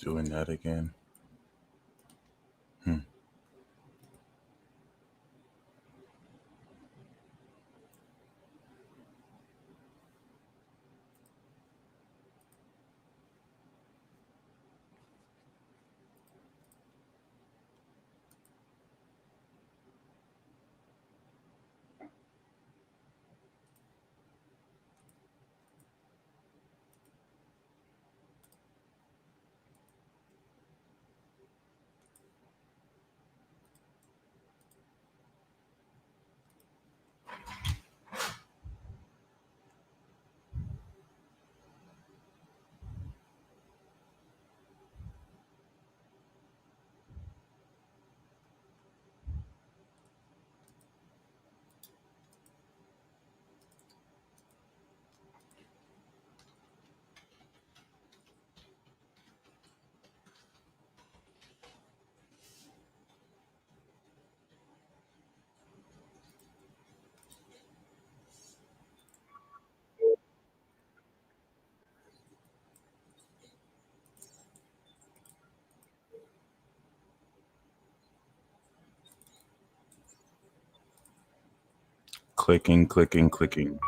Doing that again. Clicking, clicking, clicking.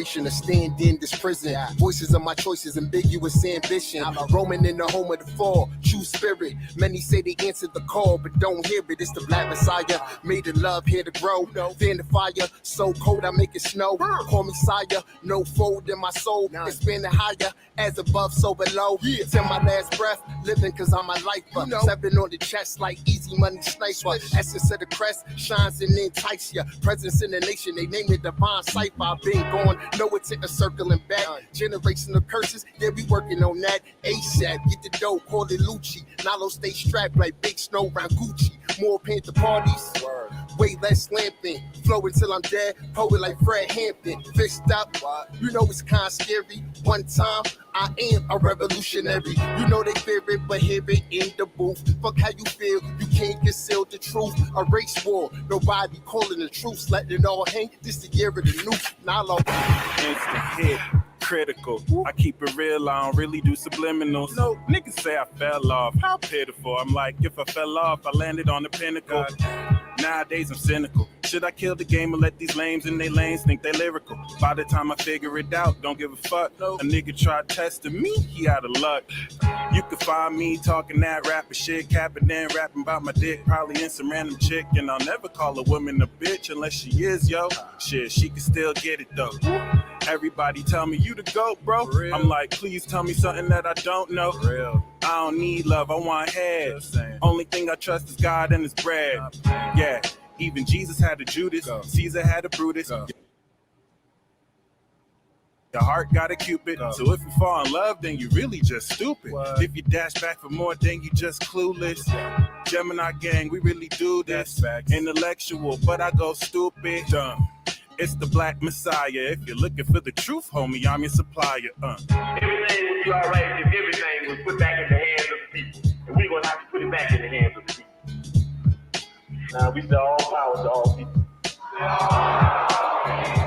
To stand in this prison. Voices of my choices, ambiguous ambition. Roaming in the home of the fall, true spirit. Many say they answered the call, but don't hear it. It's the black messiah, made in love, here to grow. Fan the fire, so cold I make it snow. Call me sire, no fold in my soul. Expanding higher, as above, so below. Till my last breath, living cause I'm a lifer. 7 on the chest like easy money sniper. Essence of the crest shines and entice ya. Presence in the nation, they name it divine cipher. I've been gone, know it's in a circling back. Generation of curses, yeah, we working on that. ASAP, get the dough, call it Lucci. Nalo stay strapped like big snow round Gucci. More Panther parties, way less lamping. Flow until I'm dead, poet like Fred Hampton. Fist up, you know it's kinda scary. One time, I am a revolutionary. You know they fear it, but hear it in the booth. Fuck how you feel, you can't conceal the truth. A race war, nobody calling the truth. Letting it all hang, this the year of the nuke. Nalo. Instant hit. Critical. I keep it real, I don't really do subliminals. No, niggas say I fell off. How pitiful. I'm like, if I fell off, I landed on the pinnacle. Nowadays I'm cynical. Should I kill the game or let these lames in their lanes think they lyrical? By the time I figure it out, don't give a fuck. A nigga tried testing me, he out of luck. You can find me talking that rapper shit, capping then rapping about my dick, probably in some random chick. And I'll never call a woman a bitch unless she is, yo. Shit, she can still get it though. Everybody tell me you the GOAT, bro. I'm like, please tell me something that I don't know. I don't need love, I want head. Only thing I trust is God and his bread. Yeah, even Jesus had a Judas, Caesar had a Brutus. Your heart got a Cupid. So if you fall in love, then you really just stupid. If you dash back for more, then you just clueless. Gemini gang, we really do this. Intellectual, but I go stupid. Dumb. It's the black messiah. If you're looking for the truth, homie, I'm your supplier. Everything would be all right if everything was put back in the hands of the people. And we're going to have to put it back in the hands of the people. Now, we say all power to all people.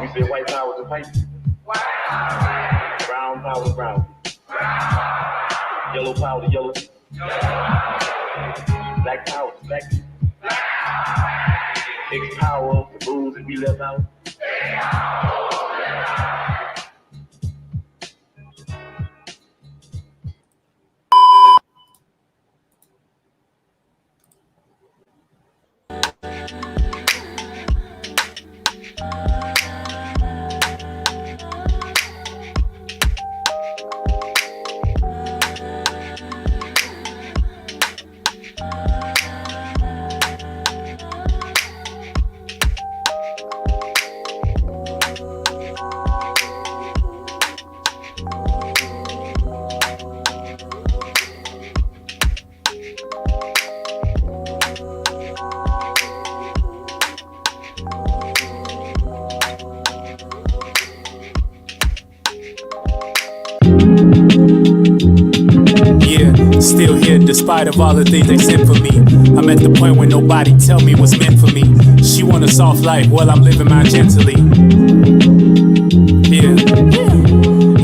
We say white power to white people. Brown power to brown people. Yellow power to yellow people. Black power to black people. X power to those that we left out. Still here despite of all the things they sent for me. I'm at the point where nobody tell me what's meant for me. She want a soft life, well I'm living mine gently. Yeah.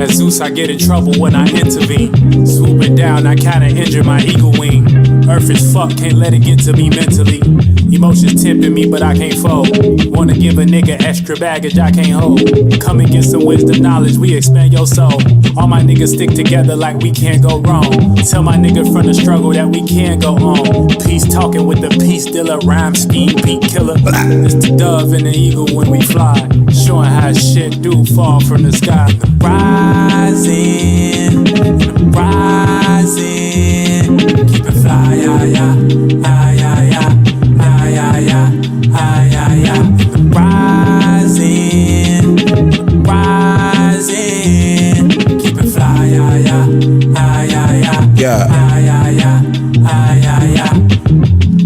As Zeus, I get in trouble when I intervene. Swooping down, I kinda injure my eagle wing. Earth is fucked, can't let it get to me mentally. Emotions tempting me, but I can't fold. Wanna give a nigga extra baggage I can't hold. Come and get some wisdom knowledge, we expand your soul. All my niggas stick together like we can't go wrong. Tell my nigga from the struggle that we can go on. Peace talking with the peace dealer, RhymeSkeem, beat killer. It's the dove and the eagle when we fly. Showing how shit do fall from the sky. Rising, rising, keep it fly, yeah, yeah, yeah, yeah, yeah, yeah, yeah, yeah, yeah. Rising, rising, keep it fly, yeah, yeah, yeah, yeah, yeah, yeah, yeah, yeah, yeah.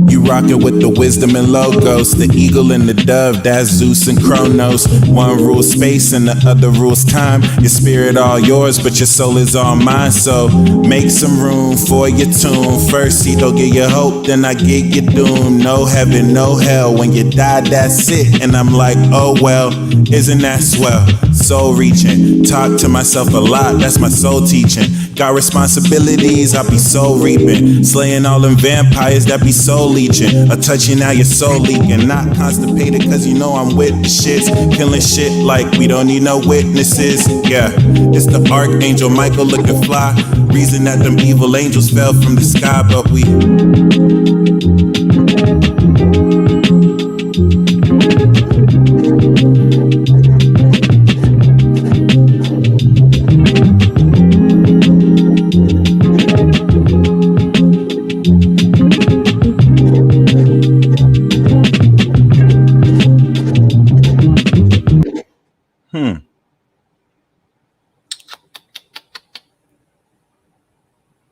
You rockin' with the wisdom and logos, the eagle and the dove, that's Zeus and Kronos. One rules space and the other rules time. Your spirit all yours, but your soul is all mine. So make some room for your tune. First he don't give you hope, then I get you doom. No heaven, no hell, when you die that's it. And I'm like, oh well, isn't that swell? Soul reaching, talk to myself a lot, that's my soul teaching. Got responsibilities, I be soul reaping. Slaying all them vampires that be soul leeching. A touch you now your soul leaking. Not constipated cause you know I'm with the shits. Killing shit like we don't need no witnesses. Yeah, it's the Archangel Michael looking fly. Reason that them evil angels fell from the sky, but we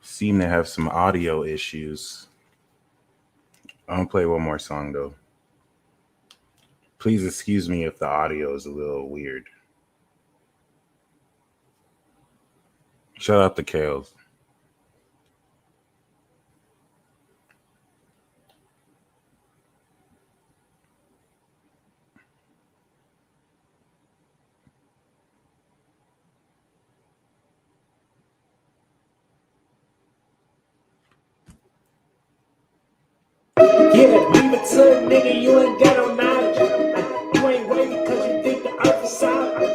seem to have some audio issues. I'm gonna play one more song though. Please excuse me if the audio is a little weird. Shout out to Kales. Yeah, leave it to a nigga, you ain't got no knowledge. You ain't waiting cause you think the earth is solid. You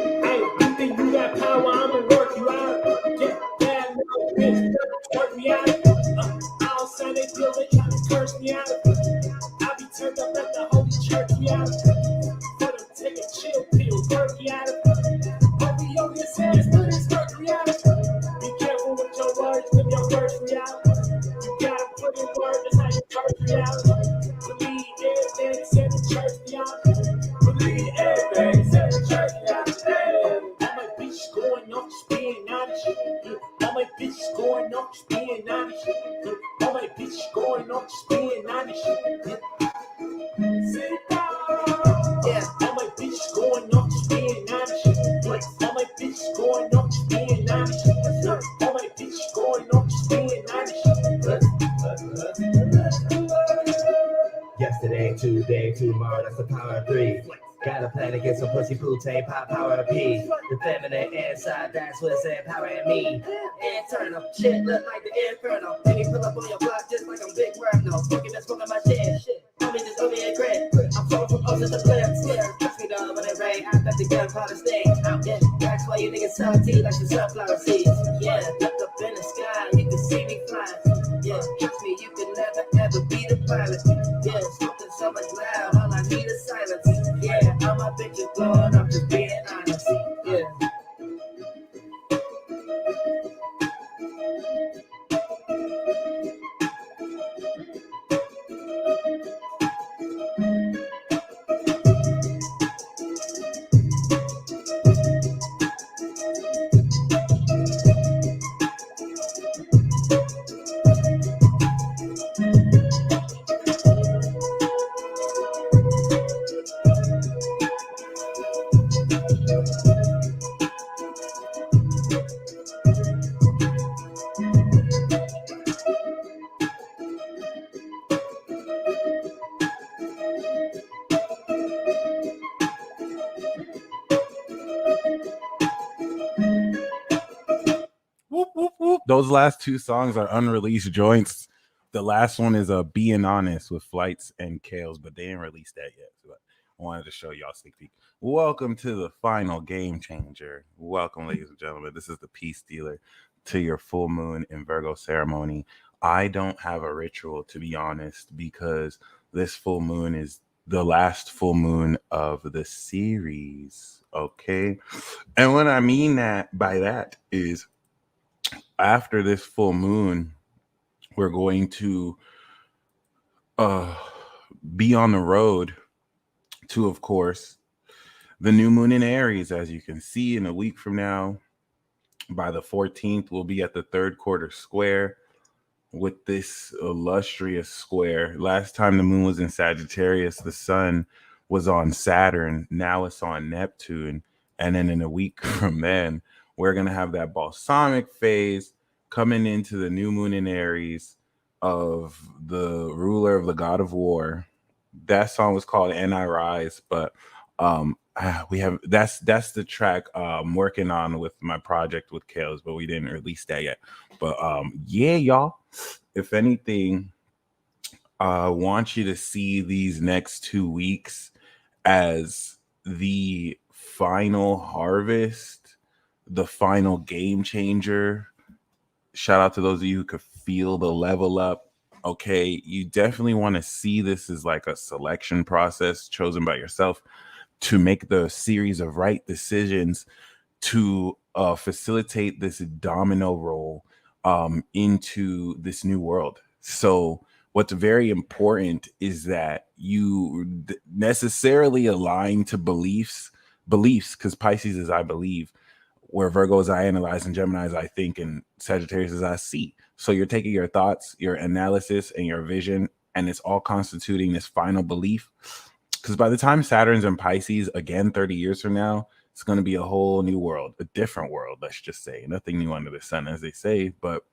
think you got power, I'ma work you out. Yeah, bad little bitch, work me out. I don't say they feel they trying to curse me out. I be turned up at the holy church, me out. Let them take a chill pill, work me out. I'll be on this ass, do this, work me out. Be careful with your words, live your words me out. You gotta put in work, that's how you curse me out. Believe everything said the church me out. Believe everything said the church me out. All my bitches going off, just being honest. All my bitches going off, just being honest. All my bitches going off, just being honest. Yeah, all my bitches going off, just being honest. All my bitches going off, just being honest. All my bitches going off, just being honest. Yesterday, today, tomorrow, that's the power of three. Got a plan to get some pussy protein, pop power of P. The feminine inside, that's what's empowering me. Internal, shit look like the inferno. Then you pull up on your block just like I'm Big Virgo. Smoking and smoking my shit. Homie just over here grit. I'm flowing from ocean to flips. Yeah, trust me dog, when it rain, I bet the gunpowder sting. Yeah, that's why you niggas salty like the sunflower seeds. Yeah, look up in the sky, you can see me flying. Yeah, trust me, you can never ever be the pilot. Yeah, something so much loud, all I need is silence. Yeah, all my bitches blowing up, just being honest. Yeah. Those last two songs are unreleased joints. The last one is Being Honest with Flights and Kales, but they didn't release that yet. So I wanted to show y'all a sneak peek. Welcome to the final game changer. Welcome, ladies and gentlemen. This is the peace dealer to your full moon in Virgo ceremony. I don't have a ritual, to be honest, because this full moon is the last full moon of the series. Okay. And what I mean by that is after this full moon, we're going to uh, be on the road to, of course, the new moon in Aries. As you can see, in a week from now, by the 14th, we'll be at the third quarter square with this illustrious square. Last time the moon was in Sagittarius, the sun was on Saturn. Now it's on Neptune. And then in a week from then, we're going to have that balsamic phase coming into the new moon in Aries of the ruler of the god of war. That song was called And I Rise, but we have that's the track I'm working on with my project with Kales, but we didn't release that yet. But yeah, y'all, if anything, I want you to see these next 2 weeks as the final harvest, the final game changer. Shout out to those of you who could feel the level up. Okay, you definitely want to see this as like a selection process chosen by yourself to make the series of right decisions to facilitate this domino roll into this new world. So what's very important is that you necessarily align to beliefs, because Pisces is I believe, where Virgo is I analyze, and Gemini is I think, and Sagittarius is I see. So you're taking your thoughts, your analysis, and your vision, and it's all constituting this final belief. Because by the time Saturn's in Pisces, again, 30 years from now, it's going to be a whole new world, a different world, let's just say. Nothing new under the sun, as they say. But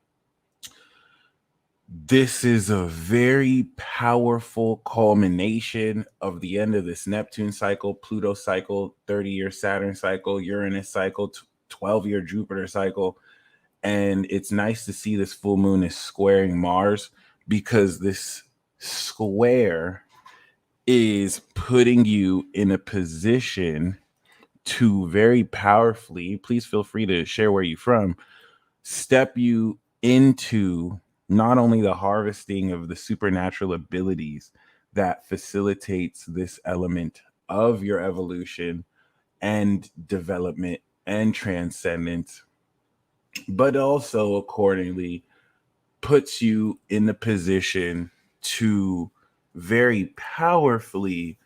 this is a very powerful culmination of the end of this Neptune cycle, Pluto cycle, 30-year Saturn cycle, Uranus cycle, 12-year Jupiter cycle. And it's nice to see this full moon is squaring Mars, because this square is putting you in a position to very powerfully, please feel free to share where you're from, step you into not only the harvesting of the supernatural abilities that facilitates this element of your evolution and development and transcendence, but also accordingly puts you in the position to very powerfully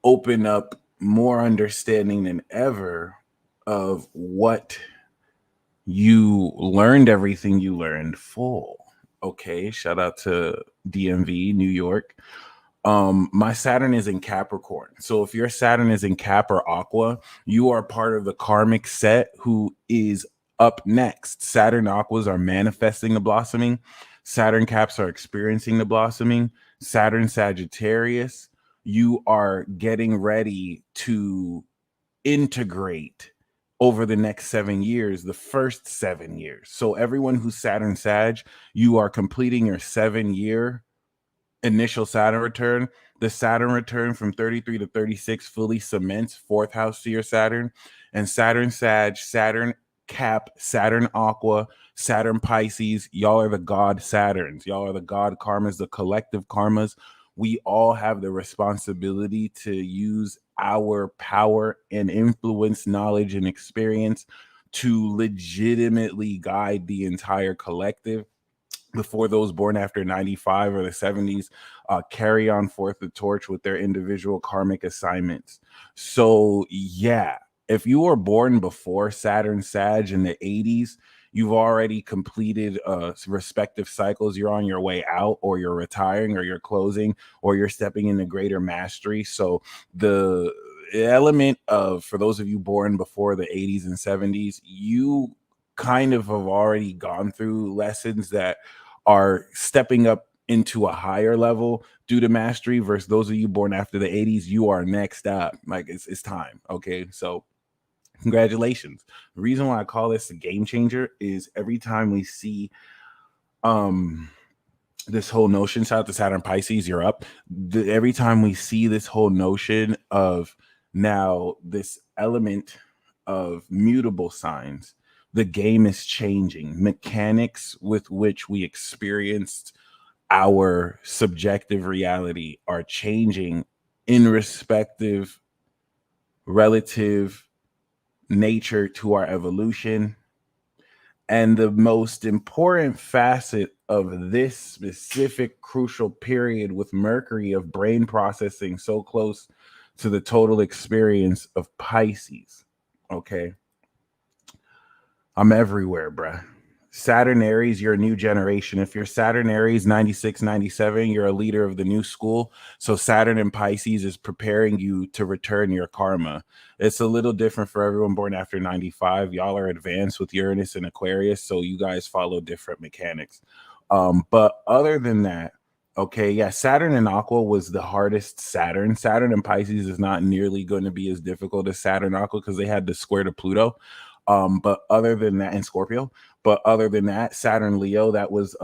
open up more understanding than ever of what you learned, everything you learned full. Okay, shout out to DMV, New York. My Saturn is in Capricorn. So if your Saturn is in Cap or Aqua, you are part of the karmic set who is up next. Saturn Aquas are manifesting the blossoming. Saturn Caps are experiencing the blossoming. Saturn Sagittarius, you are getting ready to integrate over the next 7 years, the first 7 years. So everyone who's Saturn Sag, you are completing your 7-year initial Saturn return. The Saturn return from 33 to 36 fully cements fourth house to your Saturn. And Saturn Sag, Saturn Cap, Saturn Aqua, Saturn Pisces, y'all are the god Saturns. Y'all are the god karmas, the collective karmas. We all have the responsibility to use our power and influence, knowledge, and experience to legitimately guide the entire collective. Before those born after 95 or the 70s carry on forth the torch with their individual karmic assignments. So yeah, if you were born before Saturn Sag in the 80s, you've already completed respective cycles. You're on your way out, or you're retiring, or you're closing, or you're stepping into greater mastery. So the element of, for those of you born before the 80s and 70s, you kind of have already gone through lessons that are stepping up into a higher level due to mastery, versus those of you born after the 80s, you are next up. Like it's time. Okay. So Congratulations. The reason why I call this a game changer is every time we see this whole notion, shout out to Saturn Pisces, you're up. Every time we see this whole notion of now this element of mutable signs, the game is changing. Mechanics with which we experienced our subjective reality are changing in respective relative nature to our evolution. And the most important facet of this specific crucial period with Mercury of brain processing so close to the total experience of Pisces. Okay. I'm everywhere, bruh. Saturn Aries, you're a new generation. If you're Saturn Aries 96, 97, you're a leader of the new school. So Saturn in Pisces is preparing you to return your karma. It's a little different for everyone born after 95. Y'all are advanced with Uranus and Aquarius, so you guys follow different mechanics. But other than that, okay, yeah, Saturn in Aqua was the hardest Saturn. Saturn in Pisces is not nearly going to be as difficult as Saturn Aqua because they had the square to Pluto. But other than that, in Scorpio, but other than that, Saturn Leo, that was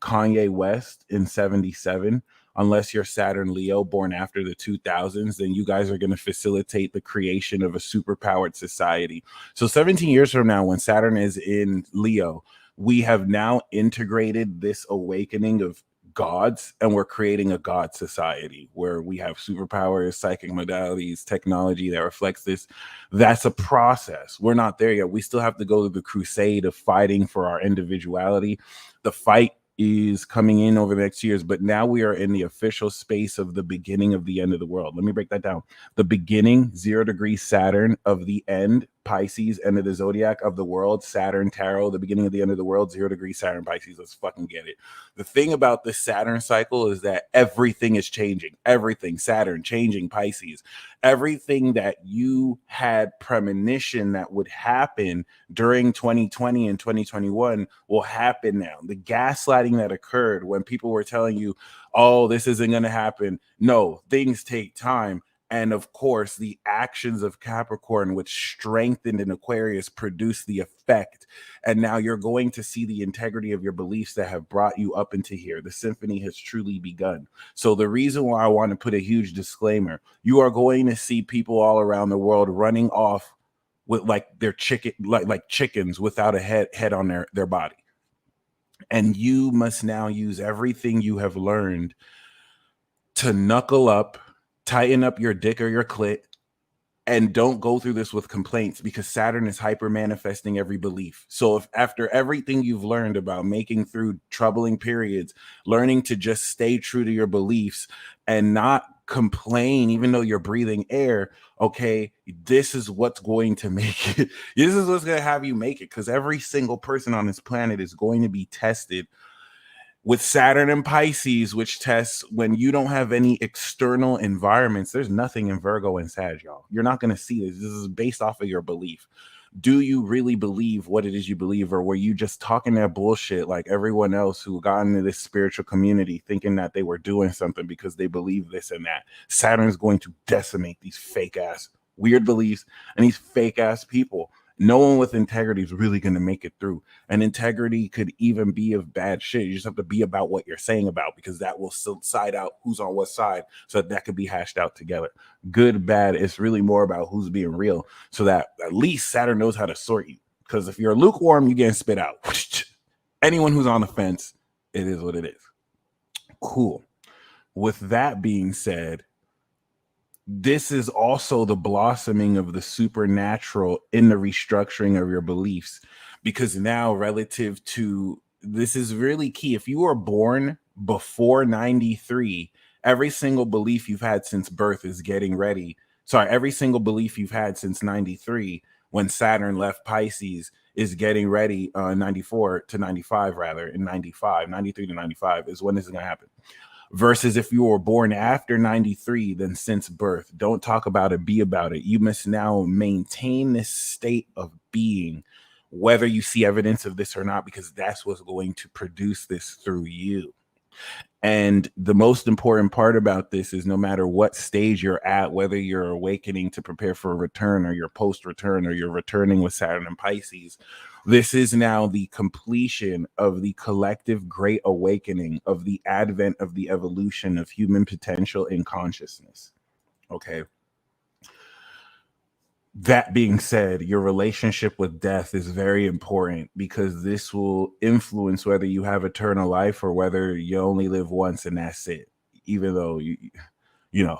Kanye West in 77. Unless you're Saturn Leo born after the 2000s, then you guys are going to facilitate the creation of a superpowered society. So 17 years from now, when Saturn is in Leo, we have now integrated this awakening of gods, and we're creating a god society where we have superpowers, psychic modalities, technology that reflects this. That's a process. We're not there yet. We still have to go through the crusade of fighting for our individuality. The fight is coming in over the next years, but now we are in the official space of the beginning of the end of the world. Let me break that down. The beginning, 0 degree Saturn, of the end, Pisces, end of the zodiac of the world, Saturn, Tarot, the beginning of the end of the world, 0 degree Saturn, Pisces. Let's fucking get it. The thing about this Saturn cycle is that everything is changing. Everything, Saturn, changing, Pisces. Everything that you had premonition that would happen during 2020 and 2021 will happen now. The gaslighting that occurred when people were telling you, oh, this isn't going to happen. No, things take time. And of course, the actions of Capricorn, which strengthened in Aquarius, produced the effect. And now you're going to see the integrity of your beliefs that have brought you up into here. The symphony has truly begun. So the reason why I want to put a huge disclaimer, you are going to see people all around the world running off with like their like chickens without a head on their body. And you must now use everything you have learned to knuckle up, tighten up your dick or your clit, and don't go through this with complaints, because Saturn is hyper manifesting every belief. So if after everything you've learned about making through troubling periods, learning to just stay true to your beliefs and not complain, even though you're breathing air, okay, this is what's going to make it. This is what's going to have you make it, because every single person on this planet is going to be tested with Saturn and Pisces, which tests when you don't have any external environments. There's nothing in Virgo and Sag, y'all. You're not going to see this. This is based off of your belief. Do you really believe what it is you believe, or were you just talking that bullshit like everyone else who got into this spiritual community thinking that they were doing something because they believe this and that? Saturn's going to decimate these fake ass weird beliefs and these fake ass people. No one with integrity is really going to make it through. And integrity could even be of bad shit. You just have to be about what you're saying about, because that will side out who's on what side, so that could be hashed out together. Good, bad, it's really more about who's being real, so that at least Saturn knows how to sort you. Because if you're lukewarm, you're getting spit out. Anyone who's on the fence, it is what it is. Cool. With that being said, this is also the blossoming of the supernatural in the restructuring of your beliefs, because now relative to this is really key. If you were born before 93, every single belief you've had since birth is getting ready. Sorry, every single belief you've had since 93, when Saturn left Pisces, is getting ready 94 to 95, rather, in 95, 93 to 95 is when this is going to happen. Versus if you were born after 93, then since birth. Don't talk about it, be about it. You must now maintain this state of being, whether you see evidence of this or not, because that's what's going to produce this through you. And the most important part about this is no matter what stage you're at, whether you're awakening to prepare for a return or you're post return or you're returning with Saturn and Pisces, this is now the completion of the collective great awakening of the advent of the evolution of human potential in consciousness. Okay. That being said, your relationship with death is very important because this will influence whether you have eternal life or whether you only live once and that's it. Even though you know,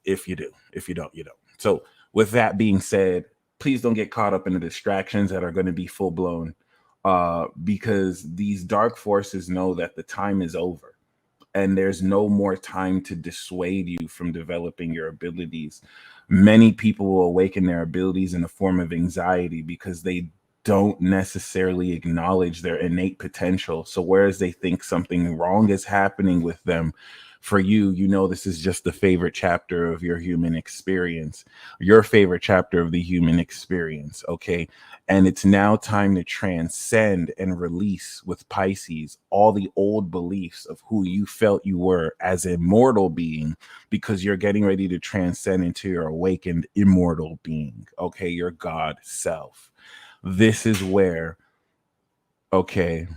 if you do, if you don't, you don't. So, with that being said, please don't get caught up in the distractions that are going to be full blown, because these dark forces know that the time is over and there's no more time to dissuade you from developing your abilities. Many people will awaken their abilities in a form of anxiety because they don't necessarily acknowledge their innate potential. So, whereas they think something wrong is happening with them, for you, you know, this is just the favorite chapter of your human experience, your favorite chapter of the human experience. Okay. And it's now time to transcend and release with Pisces all the old beliefs of who you felt you were as a mortal being, because you're getting ready to transcend into your awakened immortal being. Okay. Your God self. This is where, okay,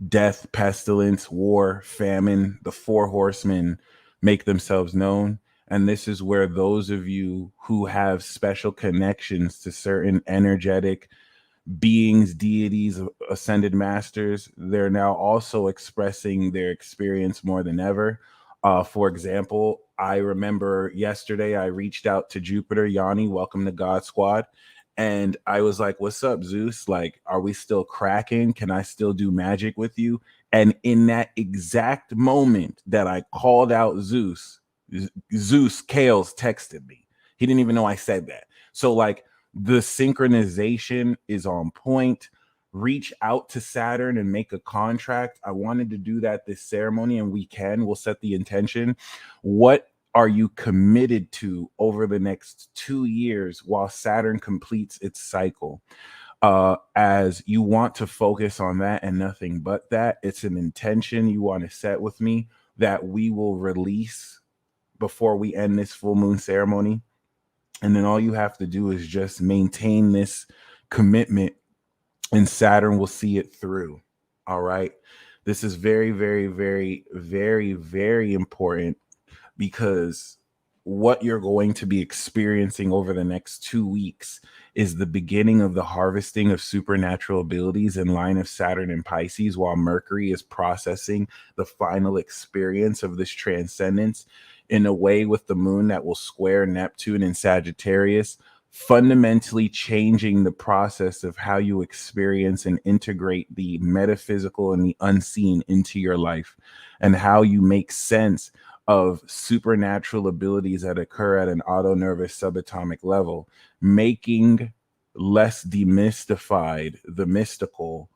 death, pestilence, war, famine, the four horsemen make themselves known. And this is where those of you who have special connections to certain energetic beings, deities, ascended masters, they're now also expressing their experience more than ever. For example, I remember yesterday I reached out to Jupiter. Yanni, welcome to God Squad. And I was like, what's up, Zeus? Like, are we still cracking? Can I still do magic with you? And in that exact moment that I called out Zeus, Zeus Kales texted me. He didn't even know I said that. So, like, the synchronization is on point. Reach out to Saturn and make a contract. I wanted to do that this ceremony, and we'll set the intention. What are you committed to over the next 2 years while Saturn completes its cycle? As you want to focus on that and nothing but that. It's an intention you want to set with me that we will release before we end this full moon ceremony. And then all you have to do is just maintain this commitment, and Saturn will see it through. All right. This is very, very, very, very, very important, because what you're going to be experiencing over the next 2 weeks is the beginning of the harvesting of supernatural abilities in line of Saturn and Pisces, while Mercury is processing the final experience of this transcendence in a way with the moon that will square Neptune and Sagittarius, fundamentally changing the process of how you experience and integrate the metaphysical and the unseen into your life, and how you make sense of supernatural abilities that occur at an autonervous subatomic level, making less demystified the mystical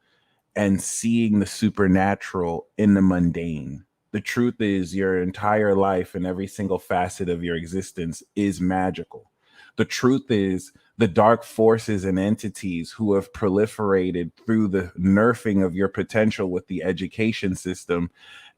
and seeing the supernatural in the mundane. The truth is, your entire life and every single facet of your existence is magical. The truth is, the dark forces and entities who have proliferated through the nerfing of your potential with the education system,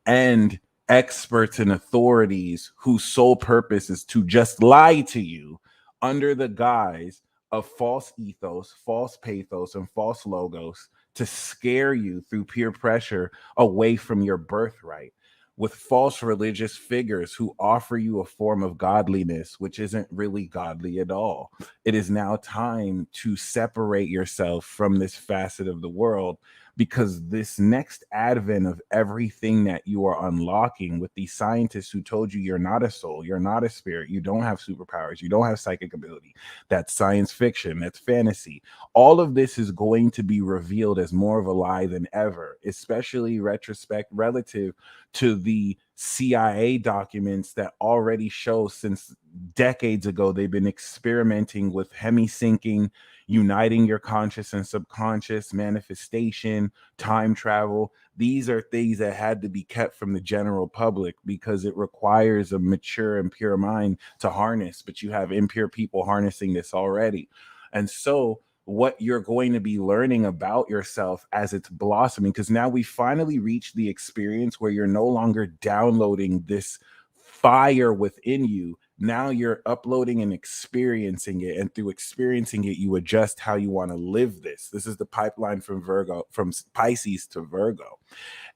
and experts and authorities whose sole purpose is to just lie to you under the guise of false ethos, false pathos, and false logos, to scare you through peer pressure away from your birthright, with false religious figures who offer you a form of godliness which isn't really godly at all. It is now time to separate yourself from this facet of the world, because this next advent of everything that you are unlocking with these scientists who told you you're not a soul, you're not a spirit, you don't have superpowers, you don't have psychic ability, that's science fiction, that's fantasy. All of this is going to be revealed as more of a lie than ever, especially retrospect relative to the CIA documents that already show since decades ago they've been experimenting with hemi-syncing, uniting your conscious and subconscious, manifestation, time travel. These are things that had to be kept from the general public because it requires a mature and pure mind to harness, but you have impure people harnessing this already. And so what you're going to be learning about yourself as it's blossoming. Because now we finally reached the experience where you're no longer downloading this fire within you. Now you're uploading and experiencing it. And through experiencing it, you adjust how you want to live this. This is the pipeline from Pisces to Virgo.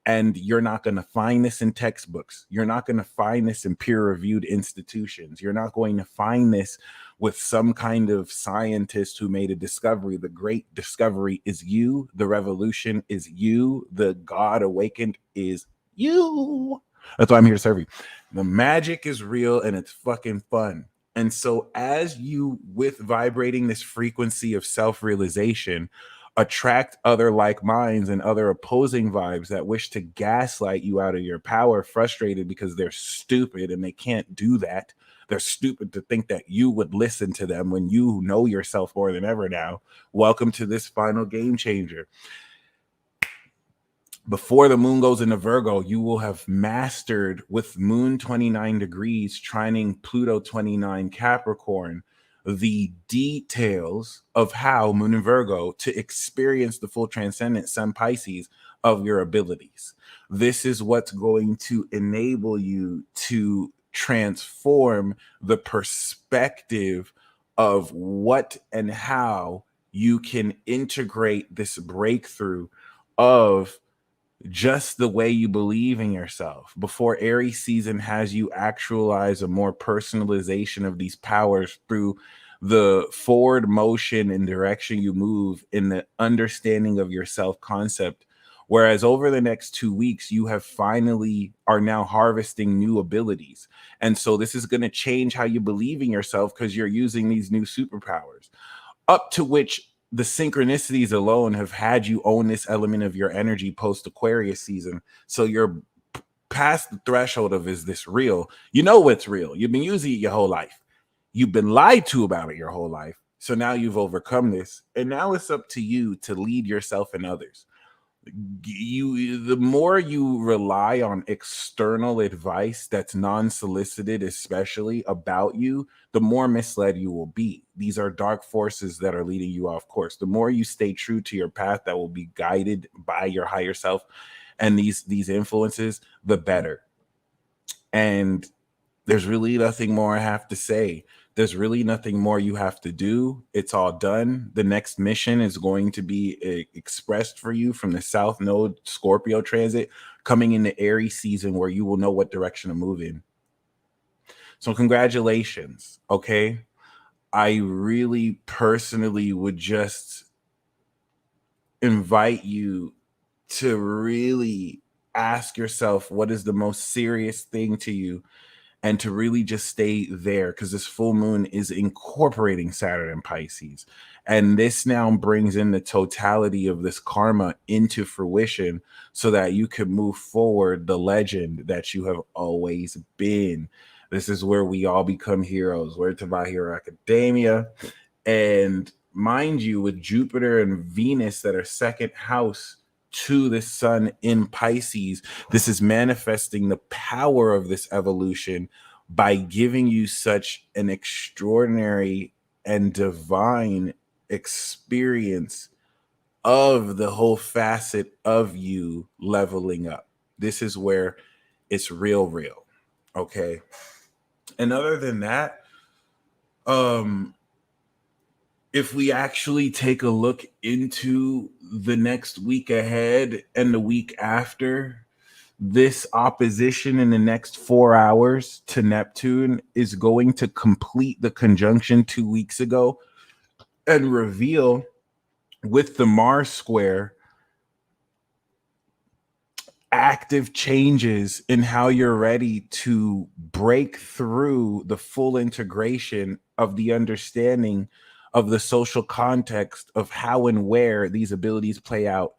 And you're not going to find this in textbooks. You're not going to find this in peer-reviewed institutions. You're not going to find this with some kind of scientist who made a discovery. The great discovery is you. The revolution is you. The God awakened is you. That's why I'm here to serve you. The magic is real and it's fucking fun. And so as you, with vibrating this frequency of self-realization, attract other like minds and other opposing vibes that wish to gaslight you out of your power, frustrated because they're stupid and they can't do that. They're stupid to think that you would listen to them when you know yourself more than ever now. Welcome to this final game changer. Before the moon goes into Virgo, you will have mastered, with moon 29 degrees trining Pluto 29 Capricorn, the details of how moon in Virgo to experience the full transcendent sun Pisces of your abilities. This is what's going to enable you to transform the perspective of what and how you can integrate this breakthrough of just the way you believe in yourself. Before Aries season has you actualize a more personalization of these powers through the forward motion and direction you move in the understanding of your self-concept. Whereas over the next 2 weeks, you have finally are now harvesting new abilities. And so this is going to change how you believe in yourself because you're using these new superpowers, up to which the synchronicities alone have had you own this element of your energy post Aquarius season. So you're past the threshold of, is this real? You know what's real. You've been using it your whole life. You've been lied to about it your whole life. So now you've overcome this. And now it's up to you to lead yourself and others. The more you rely on external advice that's non-solicited, especially about you, the more misled you will be. These are dark forces that are leading you off course. The more you stay true to your path that will be guided by your higher self and these influences, the better. And there's really nothing more I have to say. There's really nothing more you have to do. It's all done. The next mission is going to be expressed for you from the South Node Scorpio transit coming into Aries season, where you will know what direction to move in. So congratulations. Okay. I really personally would just invite you to really ask yourself, what is the most serious thing to you? And to really just stay there, because this full moon is incorporating Saturn and Pisces. And this now brings in the totality of this karma into fruition so that you can move forward the legend that you have always been. This is where we all become heroes. Word to My Hero Academia. And mind you, with Jupiter and Venus that are second house to the sun in Pisces, this is manifesting the power of this evolution by giving you such an extraordinary and divine experience of the whole facet of you leveling up. This is where it's real. Okay. And other than that, if we actually take a look into the next week ahead and the week after, this opposition in the next 4 hours to Neptune is going to complete the conjunction 2 weeks ago and reveal, with the Mars square, active changes in how you're ready to break through the full integration of the understanding of the social context of how and where these abilities play out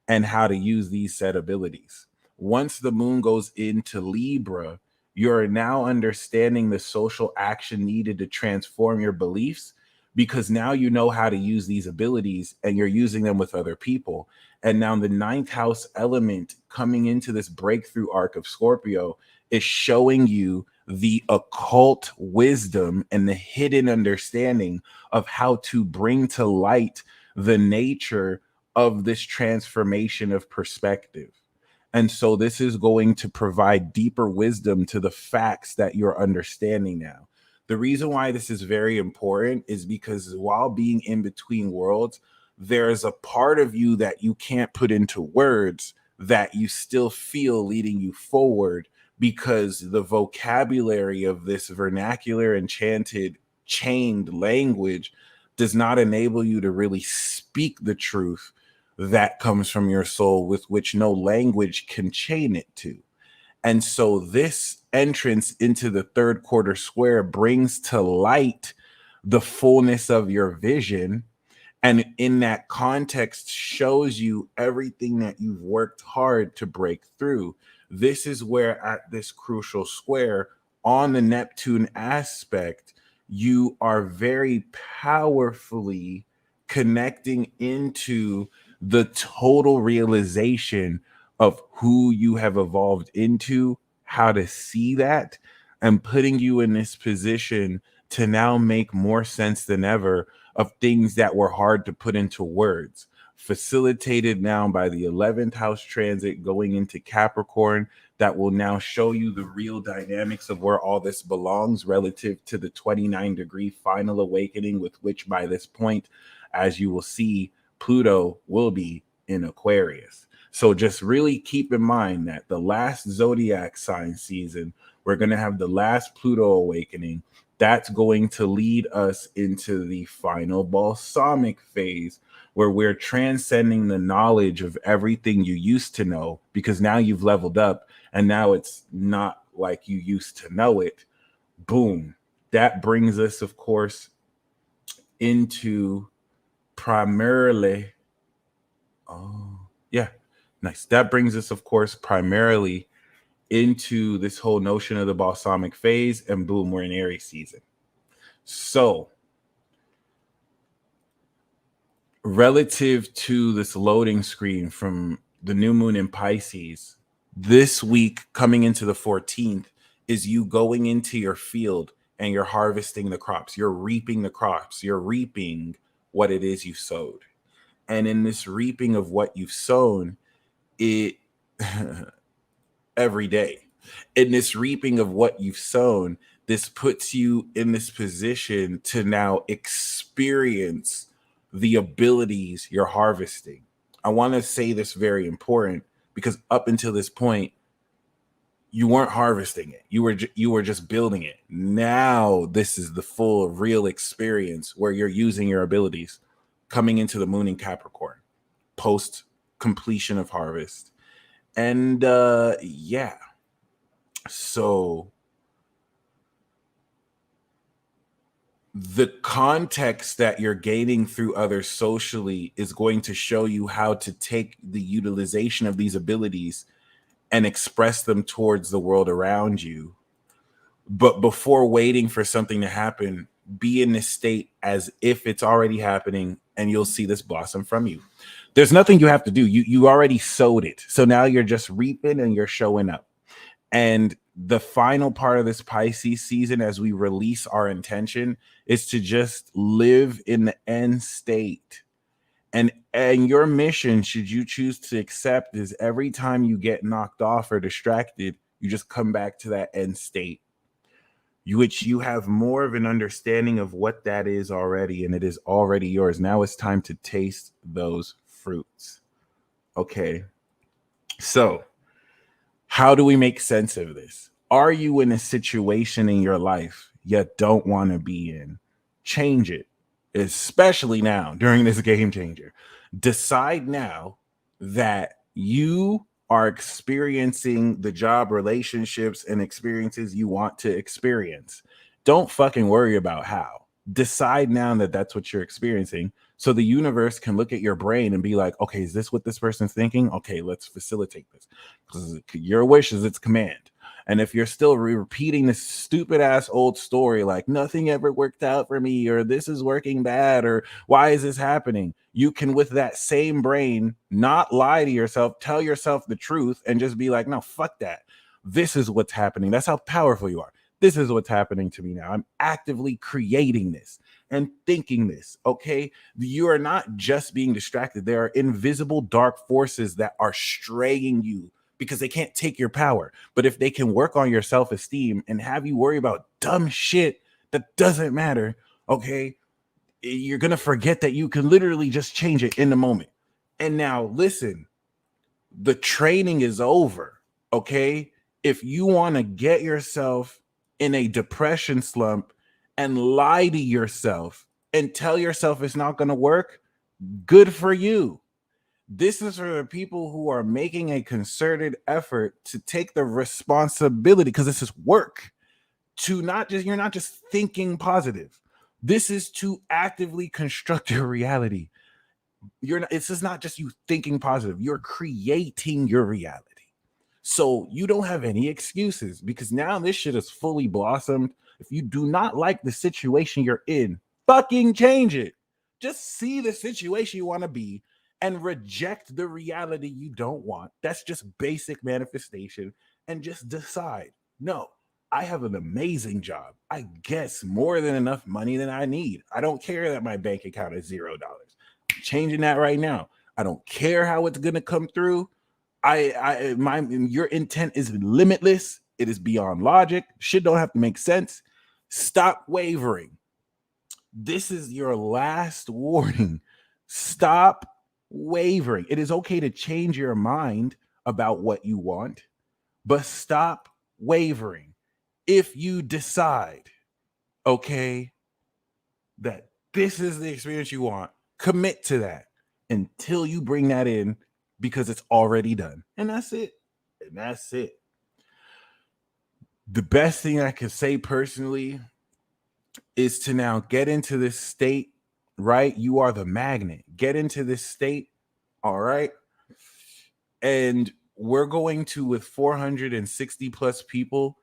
and how to use these said abilities. Once the moon goes into Libra, you're now understanding the social action needed to transform your beliefs, because now you know how to use these abilities and you're using them with other people. And now the 9th house element coming into this breakthrough arc of Scorpio is showing you the occult wisdom and the hidden understanding of how to bring to light the nature of this transformation of perspective. And so this is going to provide deeper wisdom to the facts that you're understanding now. The reason why this is very important is because while being in between worlds, there's a part of you that you can't put into words that you still feel leading you forward, because the vocabulary of this vernacular, enchanted, chained language does not enable you to really speak the truth that comes from your soul, with which no language can chain it to. And so this entrance into the third quarter square brings to light the fullness of your vision, and in that context shows you everything that you've worked hard to break through. This is where at this crucial square on the Neptune aspect, you are very powerfully connecting into the total realization of who you have evolved into, how to see that, and putting you in this position to now make more sense than ever of things that were hard to put into words. Facilitated now by the 11th house transit going into Capricorn, that will now show you the real dynamics of where all this belongs relative to the 29-degree final awakening, with which by this point, as you will see, Pluto will be in Aquarius. So just really keep in mind that the last zodiac sign season, we're going to have the last Pluto awakening. That's going to lead us into the final balsamic phase, where we're transcending the knowledge of everything you used to know, because now you've leveled up and now it's not like you used to know it. Boom. That brings us, of course, into primarily, nice. That brings us, of course, primarily into this whole notion of the balsamic phase, and boom, we're in Aries season. So relative to this loading screen from the new moon in Pisces, this week coming into the 14th is you going into your field and you're harvesting the crops. You're reaping the crops. You're reaping what it is you sowed. And in this reaping of what you've sown, it every day, in this reaping of what you've sown, this puts you in this position to now experience the abilities you're harvesting. I want to say this very important, because up until this point, you weren't harvesting it. You were just building it. Now this is the full real experience where you're using your abilities coming into the moon in Capricorn, post completion of harvest. And so the context that you're gaining through others socially is going to show you how to take the utilization of these abilities and express them towards the world around you. But before waiting for something to happen, be in this state as if it's already happening, and you'll see this blossom from you. There's nothing you have to do. You already sowed it. So now you're just reaping and you're showing up. And the final part of this Pisces season, as we release our intention, is to just live in the end state. And your mission, should you choose to accept, is every time you get knocked off or distracted, you just come back to that end state, which you have more of an understanding of what that is already, and it is already yours. Now it's time to taste those fruits. Okay. So how do we make sense of this? Are you in a situation in your life you don't want to be in? Change it, especially now during this game changer. Decide now that you are experiencing the job, relationships, and experiences you want to experience. Don't fucking worry about how. Decide now that that's what you're experiencing, so the universe can look at your brain and be like, okay, is this what this person's thinking? Okay, let's facilitate this. Because your wish is its command. And if you're still repeating this stupid ass old story, like nothing ever worked out for me, or this is working bad, or why is this happening? You can, with that same brain, not lie to yourself, tell yourself the truth, and just be like, no, fuck that. This is what's happening. That's how powerful you are. This is what's happening to me now. I'm actively creating this. and thinking this, okay? You are not just being distracted. There are invisible dark forces that are straying you because they can't take your power. But if they can work on your self-esteem and have you worry about dumb shit that doesn't matter, okay, you're going to forget that you can literally just change it in the moment. And now listen, the training is over, okay? If you want to get yourself in a depression slump and lie to yourself and tell yourself it's not going to work, good for you. This is for the people who are making a concerted effort to take the responsibility, because this is work, to not just, you're not just thinking positive. This is to actively construct your reality. You're not, it's just not just you thinking positive, you're creating your reality. So you don't have any excuses, because now this shit is fully blossomed. If you do not like the situation you're in, fucking change it. Just see the situation you want to be and reject the reality you don't want. That's just basic manifestation. And just decide, no, I have an amazing job. I guess more than enough money than I need. I don't care that my bank account is $0. I'm changing that right now. I don't care how it's going to come through. Your intent is limitless. It is beyond logic. Shit don't have to make sense. Stop wavering. This is your last warning. Stop wavering. It is okay to change your mind about what you want, but stop wavering. If you decide, okay, that this is the experience you want, commit to that until you bring that in, because it's already done. And that's it. And that's it. The best thing I can say personally is to now get into this state, right? You are the magnet. Get into this state, all right? And we're going to, with 460 plus people,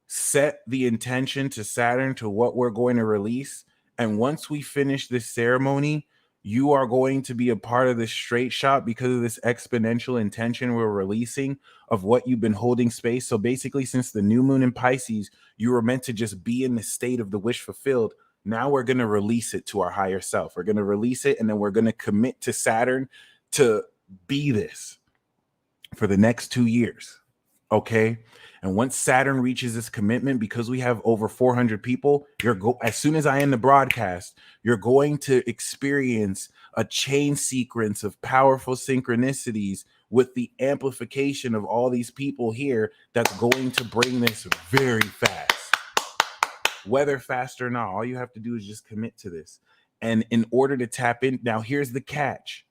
set the intention to Saturn to what we're going to release. And once we finish this ceremony, you are going to be a part of this straight shot because of this exponential intention we're releasing of what you've been holding space. So basically, since the new moon in Pisces, you were meant to just be in the state of the wish fulfilled. Now we're going to release it to our higher self. We're going to release it, and then we're going to commit to Saturn to be this for the next 2 years. Okay. And once Saturn reaches this commitment, because we have over 400 people, as soon as I end the broadcast, you're going to experience a chain sequence of powerful synchronicities with the amplification of all these people here that's going to bring this very fast. Whether fast or not, all you have to do is just commit to this. And in order to tap in, now here's the catch.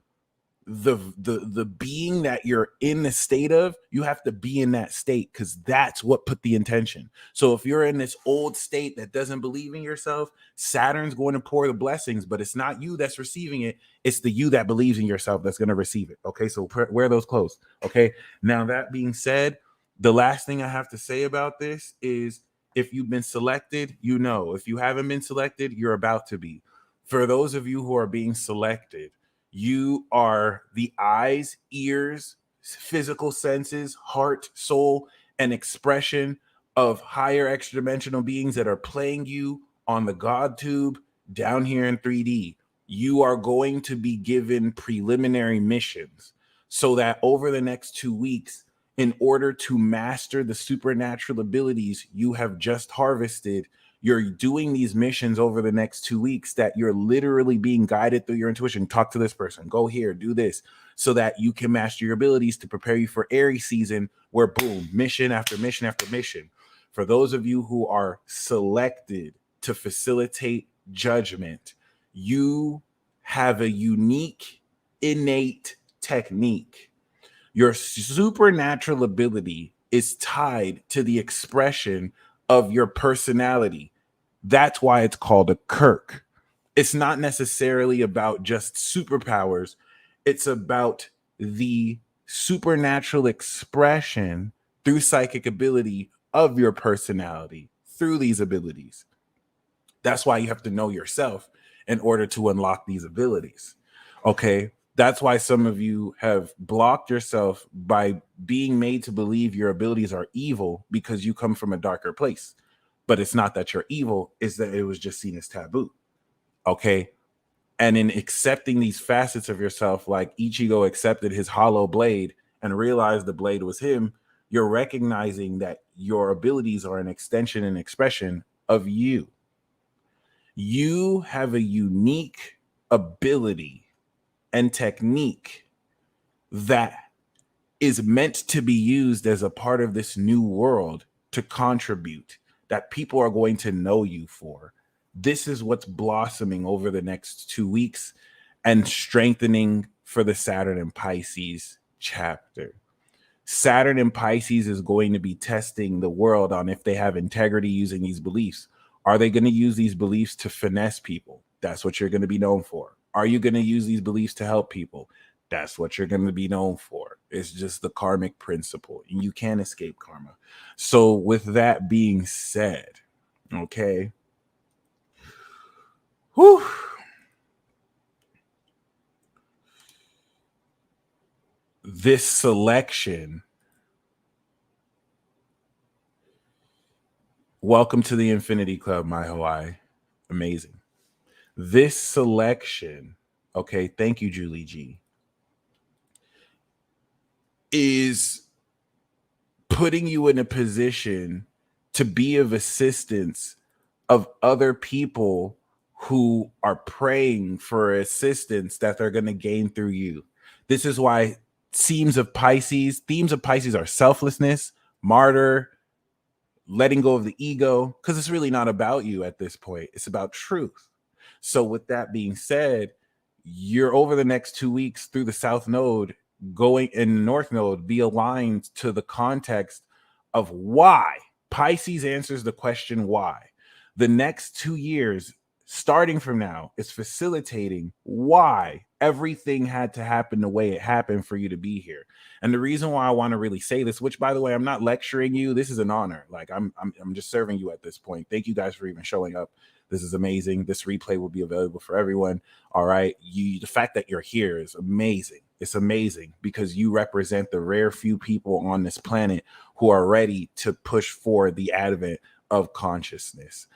The being that you're in the state of, you have to be in that state, because that's what put the intention. So if you're in this old state that doesn't believe in yourself, Saturn's going to pour the blessings, but it's not you that's receiving it. It's the you that believes in yourself that's going to receive it. Okay, so wear those clothes. Okay, now that being said, the last thing I have to say about this is, if you've been selected, you know. If you haven't been selected, you're about to be. For those of you who are being selected, you are the eyes, ears, physical senses, heart, soul, and expression of higher extra dimensional beings that are playing you on the God tube down here in 3D. You are going to be given preliminary missions so that over the next 2 weeks, in order to master the supernatural abilities you have just harvested, you're doing these missions over the next 2 weeks that you're literally being guided through your intuition. Talk to this person, go here, do this, so that you can master your abilities to prepare you for Aries season, where boom, mission after mission after mission. For those of you who are selected to facilitate judgment, you have a unique, innate technique. Your supernatural ability is tied to the expression of your personality. That's why it's called a Kirk. It's not necessarily about just superpowers. It's about the supernatural expression through psychic ability of your personality through these abilities. That's why you have to know yourself in order to unlock these abilities. Okay. That's why some of you have blocked yourself by being made to believe your abilities are evil because you come from a darker place. But it's not that you're evil, it's that it was just seen as taboo. Okay. And in accepting these facets of yourself, like Ichigo accepted his hollow blade and realized the blade was him, you're recognizing that your abilities are an extension and expression of you. You have a unique ability and technique that is meant to be used as a part of this new world to contribute, that people are going to know you for. This is what's blossoming over the next 2 weeks and strengthening for the Saturn and Pisces chapter. Saturn and Pisces is going to be testing the world on if they have integrity using these beliefs. Are they going to use these beliefs to finesse people? That's what you're going to be known for. Are you going to use these beliefs to help people? That's what you're going to be known for. It's just the karmic principle, and you can't escape karma. So with that being said, okay. Whew. This selection, welcome to the Infinity Club, my Hawaii. Amazing. This selection, okay, thank you, Julie G, is putting you in a position to be of assistance of other people who are praying for assistance that they're going to gain through you. This is why themes of Pisces are selflessness, martyr, letting go of the ego, because it's really not about you at this point. It's about truth. So with that being said, you're over the next 2 weeks through the South Node, going in North Node, be aligned to the context of why. Pisces answers the question why. The next 2 years, starting from now, is facilitating why everything had to happen the way it happened for you to be here. And the reason why I want to really say this, which by the way, I'm not lecturing you. This is an honor. Like I'm just serving you at this point. Thank you guys for even showing up. This is amazing. This replay will be available for everyone. All right. The fact that you're here is amazing. It's amazing because you represent the rare few people on this planet who are ready to push forward the advent of consciousness,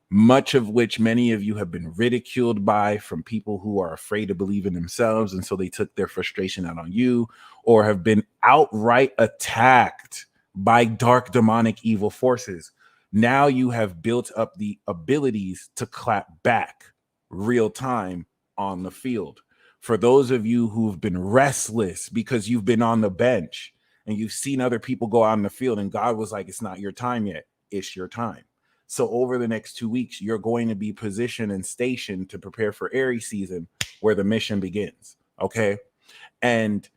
much of which many of you have been ridiculed by from people who are afraid to believe in themselves. And so they took their frustration out on you, or have been outright attacked by dark, demonic, evil forces. Now you have built up the abilities to clap back real time on the field. For those of you who've been restless because you've been on the bench and you've seen other people go out in the field and God was like, it's not your time yet. It's your time. So over the next 2 weeks, you're going to be positioned and stationed to prepare for Aries season where the mission begins. Okay. And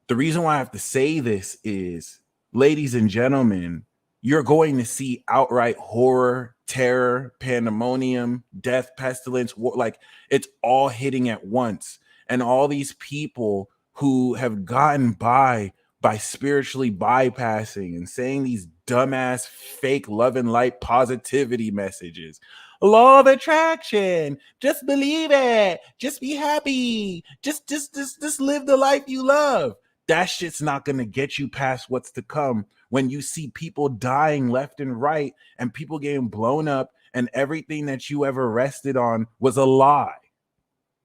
the reason why I have to say this is, ladies and gentlemen, you're going to see outright horror, terror, pandemonium, death, pestilence, like it's all hitting at once. And all these people who have gotten by spiritually bypassing and saying these dumbass fake love and light positivity messages. Law of attraction. Just believe it. Just be happy. Just live the life you love. That shit's not going to get you past what's to come when you see people dying left and right and people getting blown up and everything that you ever rested on was a lie.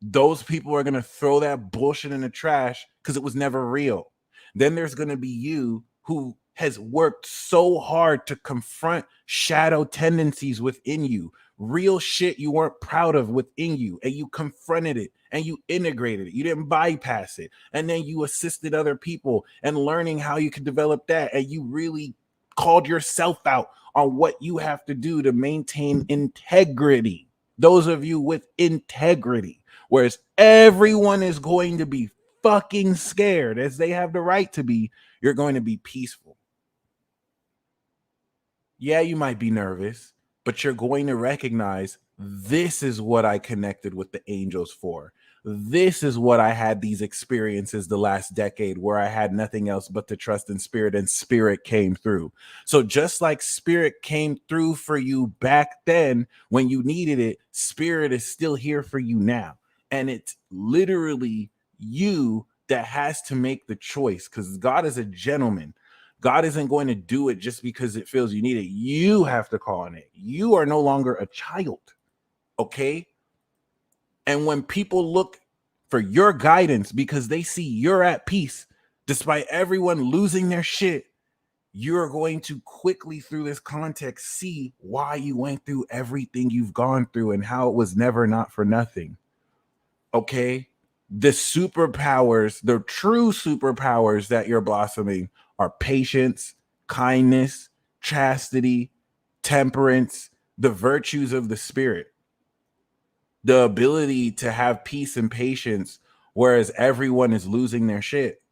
Those people are going to throw that bullshit in the trash because it was never real. Then there's going to be you who has worked so hard to confront shadow tendencies within you, real shit you weren't proud of within you, and you confronted it and you integrated it. You didn't bypass it. And then you assisted other people and learning how you could develop that. And you really called yourself out on what you have to do to maintain integrity. Those of you with integrity, whereas everyone is going to be fucking scared, as they have the right to be, you're going to be peaceful. Yeah, you might be nervous, but you're going to recognize this is what I connected with the angels for. This is what I had these experiences the last decade where I had nothing else but to trust in spirit, and spirit came through. So just like spirit came through for you back then when you needed it, spirit is still here for you now. And it's literally you that has to make the choice, because God is a gentleman. God isn't going to do it just because it feels you need it. You have to call on it. You are no longer a child. Okay? And when people look for your guidance because they see you're at peace, despite everyone losing their shit, you're going to quickly through this context see why you went through everything you've gone through and how it was never not for nothing. Okay? The superpowers, the true superpowers that you're blossoming are patience, kindness, chastity, temperance, the virtues of the spirit, the ability to have peace and patience, whereas everyone is losing their shit,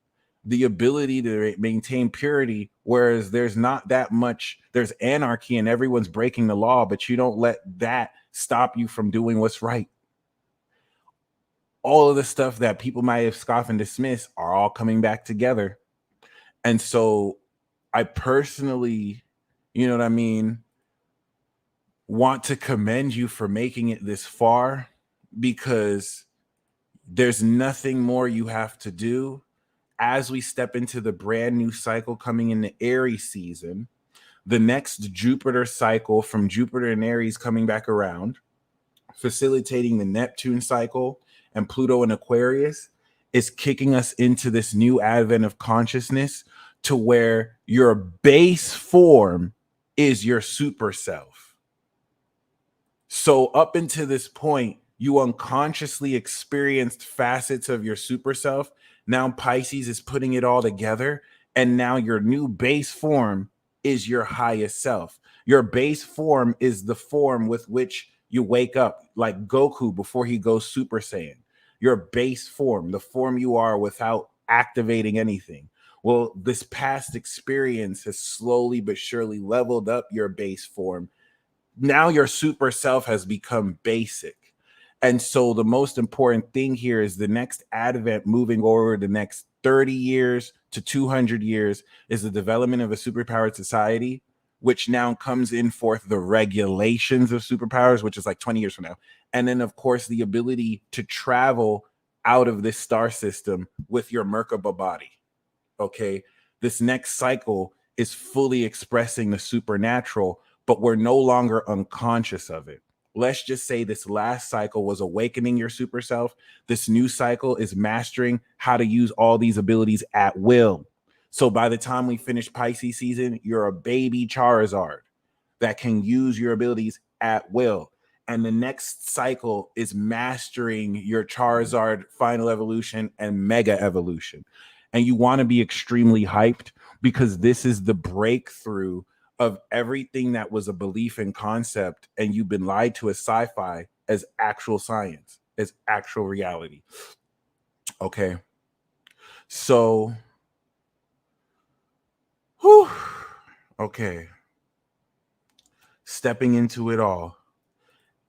the ability to maintain purity, whereas there's not that much, there's anarchy and everyone's breaking the law, but you don't let that stop you from doing what's right. All of the stuff that people might have scoffed and dismissed are all coming back together. And so I personally, you know what I mean, want to commend you for making it this far, because there's nothing more you have to do. As we step into the brand new cycle coming in the Aries season, the next Jupiter cycle from Jupiter and Aries coming back around, facilitating the Neptune cycle and Pluto in Aquarius, is kicking us into this new advent of consciousness to where your base form is your super self. So up until this point, you unconsciously experienced facets of your super self. Now Pisces is putting it all together, and now your new base form is your highest self. Your base form is the form with which you wake up, like Goku before he goes Super Saiyan. Your base form, the form you are without activating anything. Well, this past experience has slowly but surely leveled up your base form. Now your super self has become basic. And so the most important thing here is the next advent moving over the next 30 years to 200 years is the development of a superpowered society, which now comes in forth the regulations of superpowers, which is like 20 years from now. And then, of course, the ability to travel out of this star system with your Merkaba body. Okay. This next cycle is fully expressing the supernatural, but we're no longer unconscious of it. Let's just say this last cycle was awakening your super self. This new cycle is mastering how to use all these abilities at will. So by the time we finish Pisces season, you're a baby Charizard that can use your abilities at will. And the next cycle is mastering your Charizard final evolution and mega evolution. And you want to be extremely hyped because this is the breakthrough of everything that was a belief and concept, and you've been lied to as sci-fi as actual science, as actual reality. Okay. So, whew, okay. Stepping into it all.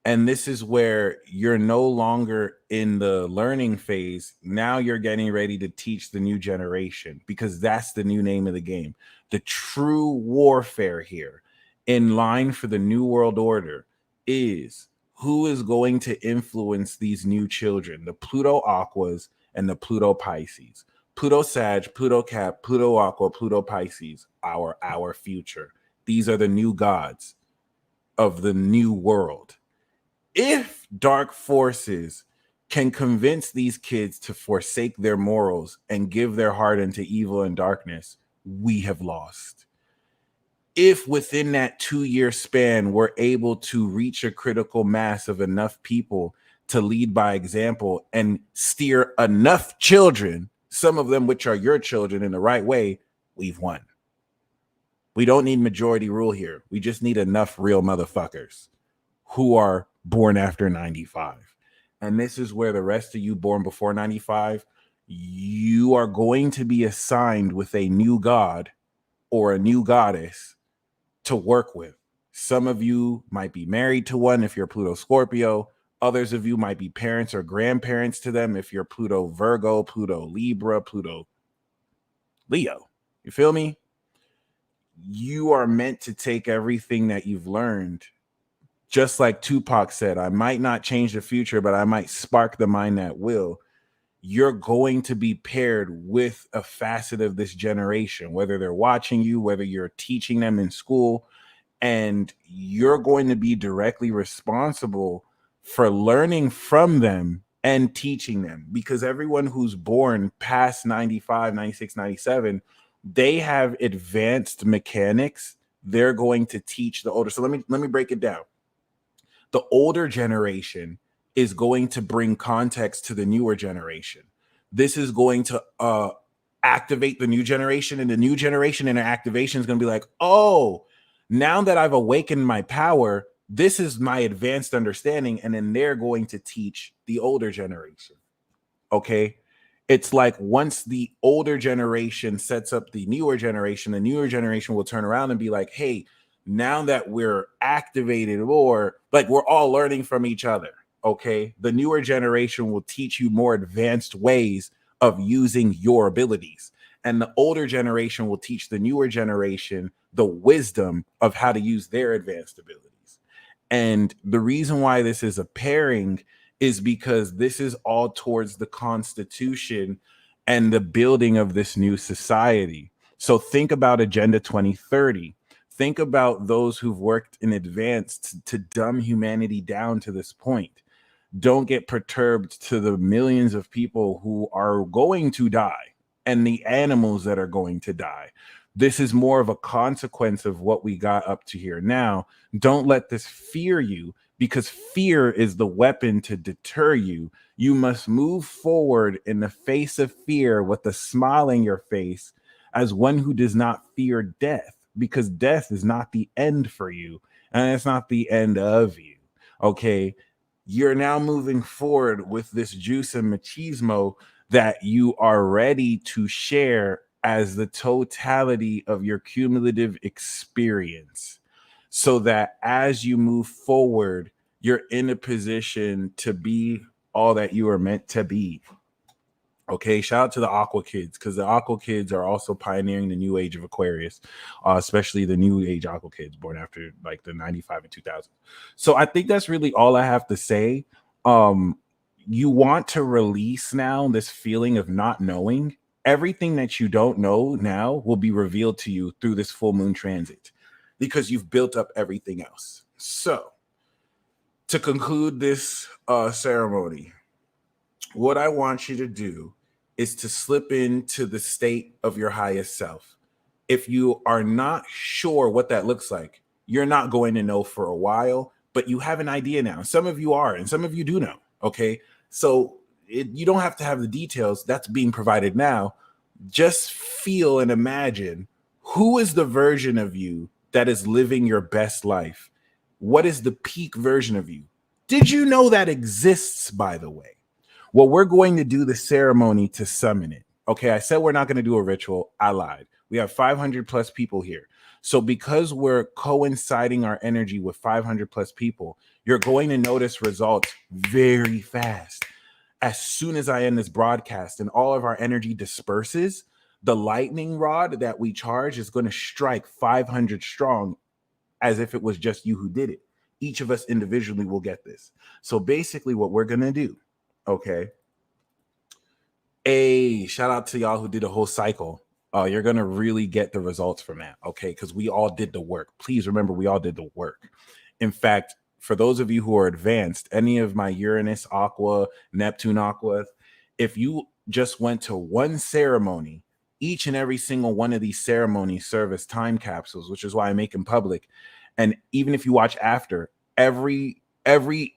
And this is where you're no longer in the learning phase. Now you're getting ready to teach the new generation, because that's the new name of the game. The true warfare here, in line for the New World Order, is who is going to influence these new children, the Pluto Aquas and the Pluto Pisces. Pluto Sag, Pluto Cap, Pluto Aqua, Pluto Pisces, our future. These are the new gods of the new world. If dark forces can convince these kids to forsake their morals and give their heart into evil and darkness, we have lost. If within that 2-year span, we're able to reach a critical mass of enough people to lead by example and steer enough children, some of them which are your children, in the right way, we've won. We don't need majority rule here. We just need enough real motherfuckers who are born after 95. And this is where the rest of you born before 95, you are going to be assigned with a new god or a new goddess to work with. Some of you might be married to one if you're Pluto Scorpio. Others of you might be parents or grandparents to them if you're Pluto Virgo, Pluto Libra, Pluto Leo. You feel me? You are meant to take everything that you've learned. Just like Tupac said, I might not change the future, but I might spark the mind that will. You're going to be paired with a facet of this generation, whether they're watching you, whether you're teaching them in school, and you're going to be directly responsible for learning from them and teaching them, because everyone who's born past 95, 96, 97, they have advanced mechanics. They're going to teach the older. So let me break it down. The older generation is going to bring context to the newer generation. This is going to activate the new generation, and the new generation in their activation is going to be like, oh, now that I've awakened my power, this is my advanced understanding. And then they're going to teach the older generation. Okay. It's like once the older generation sets up the newer generation will turn around and be like, hey, now that we're activated, or like we're all learning from each other. Okay. The newer generation will teach you more advanced ways of using your abilities. And the older generation will teach the newer generation the wisdom of how to use their advanced abilities. And the reason why this is a pairing is because this is all towards the Constitution and the building of this new society. So think about Agenda 2030. Think about those who've worked in advance to dumb humanity down to this point. Don't get perturbed to the millions of people who are going to die and the animals that are going to die. This is more of a consequence of what we got up to here now. Don't let this fear you, because fear is the weapon to deter you. You must move forward in the face of fear with a smile on your face as one who does not fear death, because death is not the end for you, and it's not the end of you. Okay. You're now moving forward with this juice and machismo that you are ready to share as the totality of your cumulative experience, so that as you move forward, you're in a position to be all that you are meant to be. Okay, shout out to the Aqua Kids, because the Aqua Kids are also pioneering the new age of Aquarius, especially the new age Aqua Kids born after like the 95 and 2000. So I think that's really all I have to say. You want to release now this feeling of not knowing. Everything that you don't know now will be revealed to you through this full moon transit, because you've built up everything else. So to conclude this ceremony, what I want you to do is to slip into the state of your highest self. If you are not sure what that looks like, you're not going to know for a while, but you have an idea now. Some of you are, and some of you do know. Okay. So you don't have to have the details. That's being provided now. Just feel and imagine, who is the version of you that is living your best life? What is the peak version of you? Did you know that exists, by the way? Well, we're going to do the ceremony to summon it. Okay, I said we're not going to do a ritual. I lied. We have 500 plus people here. So because we're coinciding our energy with 500 plus people, you're going to notice results very fast. As soon as I end this broadcast and all of our energy disperses, the lightning rod that we charge is going to strike 500 strong, as if it was just you who did it. Each of us individually will get this. So basically what we're going to do, okay. Shout out to y'all who did a whole cycle. You're going to really get the results from that. Okay. Because we all did the work. Please remember, we all did the work. In fact, for those of you who are advanced, any of my Uranus Aqua, Neptune Aqua, if you just went to one ceremony, each and every single one of these ceremonies serve as time capsules, which is why I make them public. And even if you watch after, every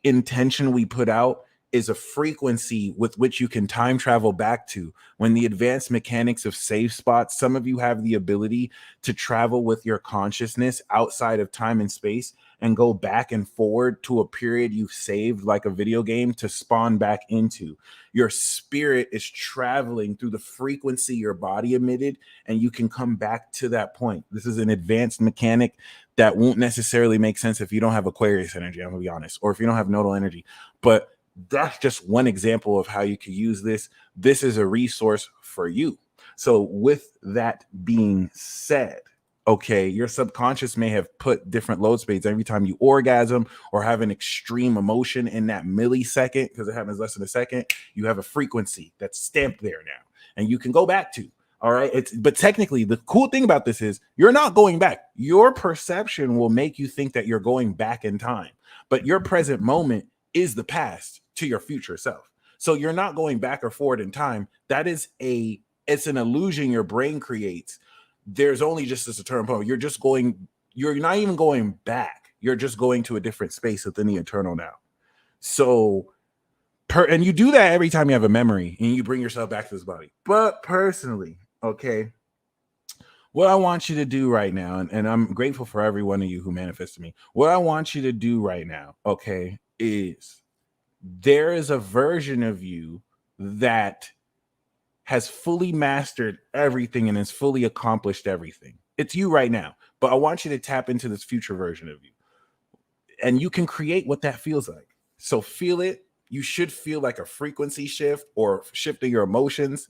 intention we put out is a frequency with which you can time travel back to. When the advanced mechanics of save spots, some of you have the ability to travel with your consciousness outside of time and space and go back and forward to a period you've saved, like a video game, to spawn back into. Your spirit is traveling through the frequency your body emitted, and you can come back to that point. This is an advanced mechanic that won't necessarily make sense if you don't have Aquarius energy, I'm gonna be honest, or if you don't have nodal energy. But that's just one example of how you could use this. This is a resource for you. So with that being said, okay, your subconscious may have put different load speeds every time you orgasm or have an extreme emotion in that millisecond, because it happens less than a second. You have a frequency that's stamped there now, and you can go back to. All right. But technically, the cool thing about this is you're not going back. Your perception will make you think that you're going back in time, but your present moment is the past to your future self. So you're not going back or forward in time. That is it's an illusion your brain creates. There's only just this eternal point. You're not even going back. You're just going to a different space within the eternal now. So and you do that every time you have a memory and you bring yourself back to this body. But personally, okay, what I want you to do right now, and I'm grateful for every one of you who manifested me. What I want you to do right now, okay, is there is a version of you that has fully mastered everything and has fully accomplished everything. It's you right now. But I want you to tap into this future version of you. And you can create what that feels like. So feel it. You should feel like a frequency shift or shift of your emotions.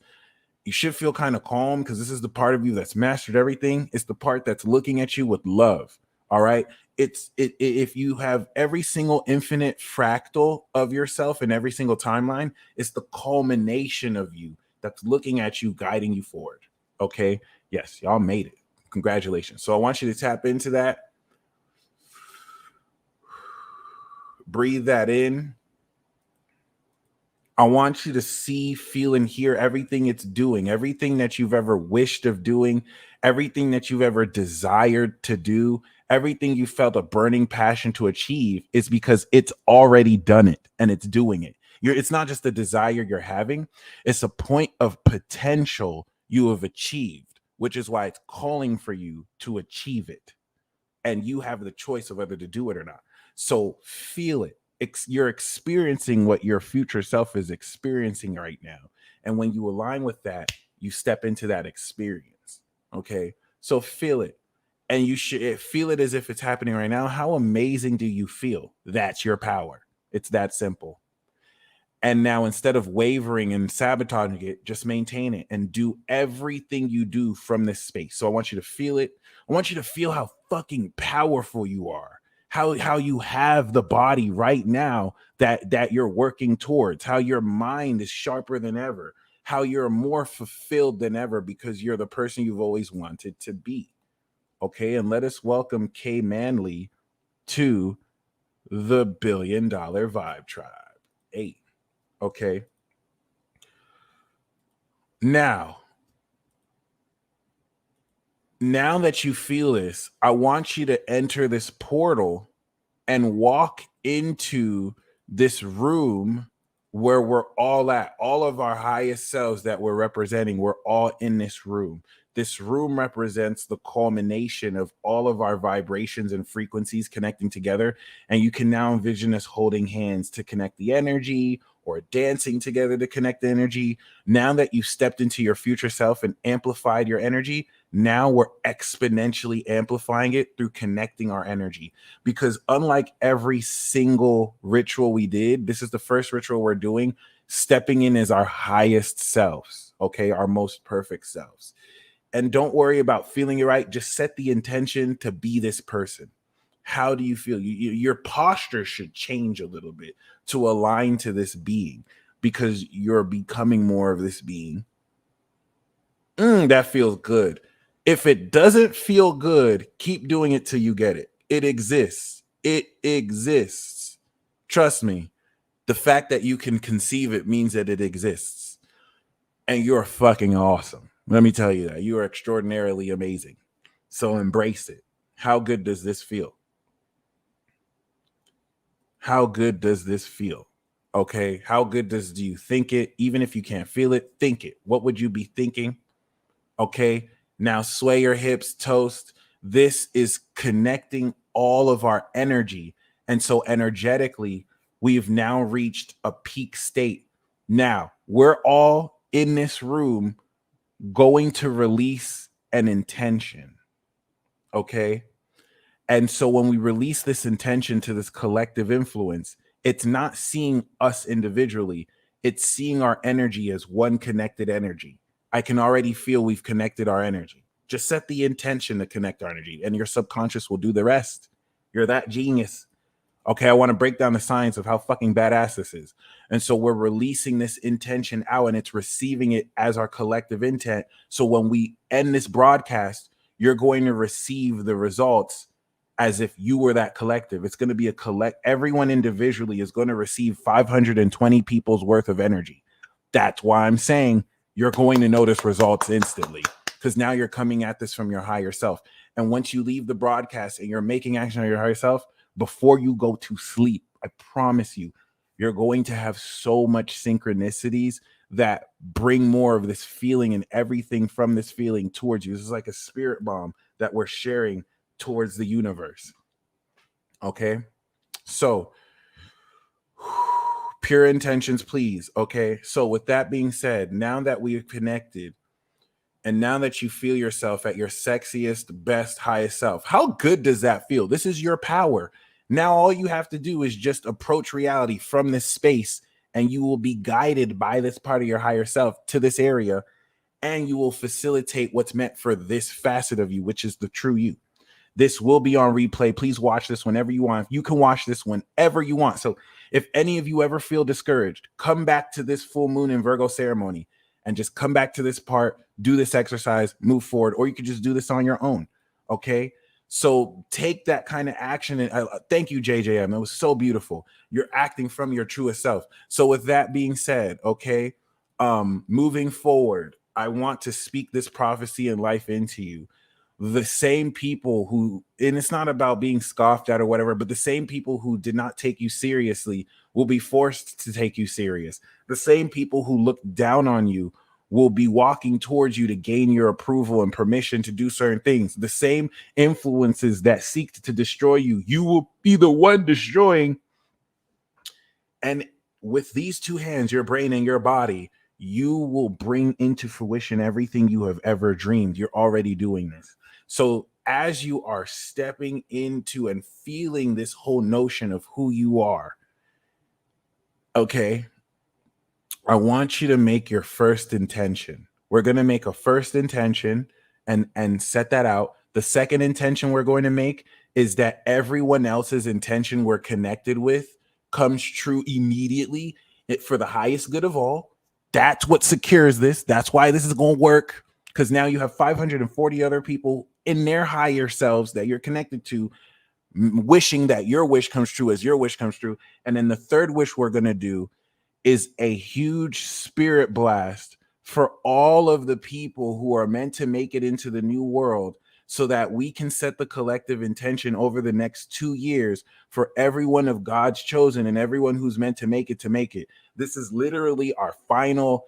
You should feel kind of calm because this is the part of you that's mastered everything. It's the part that's looking at you with love. All right. If you have every single infinite fractal of yourself in every single timeline, it's the culmination of you that's looking at you, guiding you forward. Okay. Yes, y'all made it. Congratulations. So I want you to tap into that. Breathe that in. I want you to see, feel, and hear everything it's doing, everything that you've ever wished of doing, everything that you've ever desired to do, everything you felt a burning passion to achieve is because it's already done it and it's doing it. It's not just a desire you're having, it's a point of potential you have achieved, which is why it's calling for you to achieve it. And you have the choice of whether to do it or not. So feel it. You're experiencing what your future self is experiencing right now. And when you align with that, you step into that experience. Okay. So feel it. And you should feel it as if it's happening right now. How amazing do you feel? That's your power. It's that simple. And now instead of wavering and sabotaging it, just maintain it and do everything you do from this space. So I want you to feel it. I want you to feel how fucking powerful you are. How you have the body right now that you're working towards, how your mind is sharper than ever, how you're more fulfilled than ever because you're the person you've always wanted to be. Okay, and let us welcome K Manley to the $1 Billion Vibe Tribe. 8. Okay. Now that you feel this, I want you to enter this portal and walk into this room where we're all at. All of our highest selves that we're representing, we're all in this room. This room represents the culmination of all of our vibrations and frequencies connecting together. And you can now envision us holding hands to connect the energy or dancing together to connect the energy. Now that you've stepped into your future self and amplified your energy, now we're exponentially amplifying it through connecting our energy. Because unlike every single ritual we did, this is the first ritual we're doing, stepping in as our highest selves, okay, our most perfect selves. And don't worry about feeling it right. Just set the intention to be this person. How do you feel? Your posture should change a little bit to align to this being because you're becoming more of this being. That feels good. If it doesn't feel good, keep doing it till you get it. It exists. It exists. Trust me. The fact that you can conceive it means that it exists. And you're fucking awesome. Let me tell you that. You are extraordinarily amazing. So embrace it. How good does this feel? How good does this feel? Okay. How good do you think it? Even if you can't feel it, think it. What would you be thinking? Okay. Now sway your hips, toast. This is connecting all of our energy. And so energetically, we've now reached a peak state. Now we're all in this room going to release an intention. Okay. And so when we release this intention to this collective influence, it's not seeing us individually. It's seeing our energy as one connected energy. I can already feel we've connected our energy. Just set the intention to connect our energy and your subconscious will do the rest. You're that genius. Okay, I want to break down the science of how fucking badass this is. And so we're releasing this intention out and it's receiving it as our collective intent. So when we end this broadcast, you're going to receive the results as if you were that collective. It's going to be a everyone individually is going to receive 520 people's worth of energy. That's why I'm saying you're going to notice results instantly, because now you're coming at this from your higher self. And once you leave the broadcast and you're making action on your higher self, before you go to sleep, I promise you, you're going to have so much synchronicities that bring more of this feeling and everything from this feeling towards you. This is like a spirit bomb that we're sharing towards the universe. Okay? So, pure intentions, please. Okay? So, with that being said, now that we've connected, and now that you feel yourself at your sexiest, best, highest self, how good does that feel? This is your power. Now, all you have to do is just approach reality from this space, and you will be guided by this part of your higher self to this area, and you will facilitate what's meant for this facet of you, which is the true you. This will be on replay. Please watch this whenever you want. You can watch this whenever you want. So if any of you ever feel discouraged, come back to this full moon in Virgo ceremony and just come back to this part, do this exercise, move forward, or you could just do this on your own. Okay. So take that kind of action. And thank you, JJM. It was so beautiful. You're acting from your truest self. So with that being said, okay, moving forward, I want to speak this prophecy and life into you. The same people who, and it's not about being scoffed at or whatever, but the same people who did not take you seriously will be forced to take you serious. The same people who looked down on you will be walking towards you to gain your approval and permission to do certain things. The same influences that seek to destroy you, you will be the one destroying. And with these two hands, your brain and your body, you will bring into fruition everything you have ever dreamed. You're already doing this. So as you are stepping into and feeling this whole notion of who you are, okay, I want you to make your first intention. We're going to make a first intention and set that out. The second intention we're going to make is that everyone else's intention we're connected with comes true immediately for the highest good of all. That's what secures this. That's why this is going to work, because now you have 540 other people in their higher selves that you're connected to, wishing that your wish comes true as your wish comes true. And then the third wish we're going to do is a huge spirit blast for all of the people who are meant to make it into the new world, so that we can set the collective intention over the next 2 years for everyone of God's chosen and everyone who's meant to make it. This is literally our final,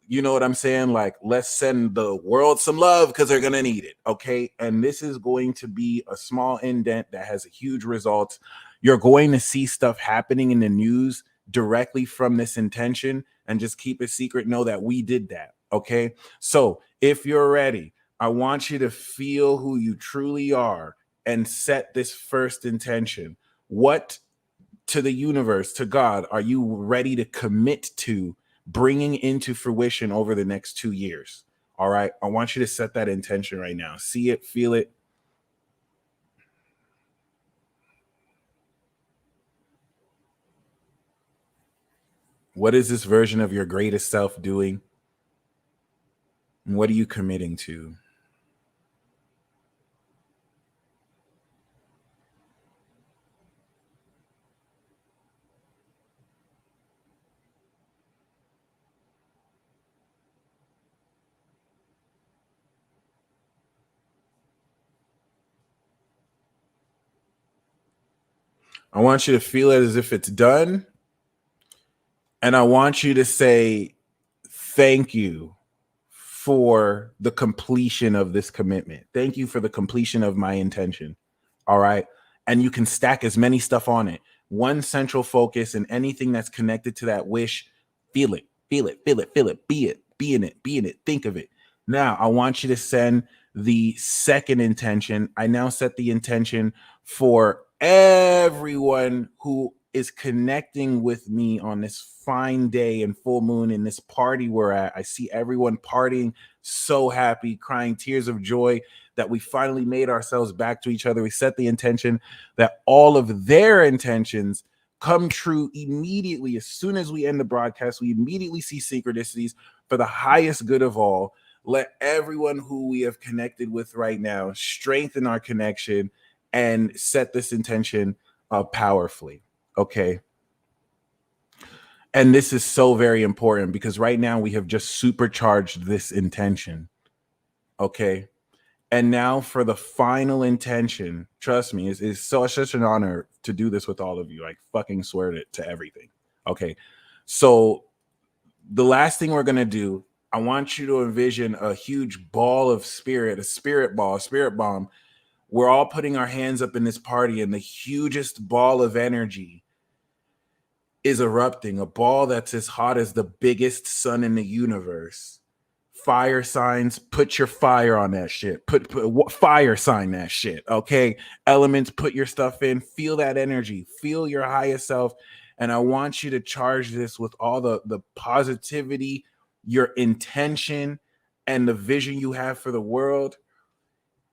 you know what I'm saying? Like, let's send the world some love because they're going to need it. Okay. And this is going to be a small indent that has a huge result. You're going to see stuff happening in the news directly from this intention, and just keep it secret. Know that we did that. Okay. So if you're ready, I want you to feel who you truly are and set this first intention. What to the universe, to God, are you ready to commit to bringing into fruition over the next 2 years? All right. I want you to set that intention right now. See it, feel it. What is this version of your greatest self doing? And what are you committing to? I want you to feel it as if it's done. And I want you to say, thank you for the completion of this commitment. Thank you for the completion of my intention. All right. And you can stack as many stuff on it. One central focus, and anything that's connected to that wish, feel it, feel it, feel it, feel it, be in it, think of it. Now, I want you to send the second intention. I now set the intention for everyone who is connecting with me on this fine day and full moon in this party we're at. I see everyone partying, so happy, crying tears of joy that we finally made ourselves back to each other. We set the intention that all of their intentions come true immediately. As soon as we end the broadcast, we immediately see synchronicities for the highest good of all. Let everyone who we have connected with right now strengthen our connection and set this intention powerfully. Okay. And this is so very important because right now we have just supercharged this intention. Okay. And now for the final intention, trust me, it's such an honor to do this with all of you. I fucking swear to everything. Okay. So the last thing we're going to do, I want you to envision a huge ball of spirit, a spirit ball, a spirit bomb. We're all putting our hands up in this party, and the hugest ball of energy is erupting, a ball that's as hot as the biggest sun in the universe. Fire signs, put your fire on that shit. Put fire sign that shit. Okay. Elements, put your stuff in. Feel that energy. Feel your highest self. And I want you to charge this with all the positivity, your intention, and the vision you have for the world.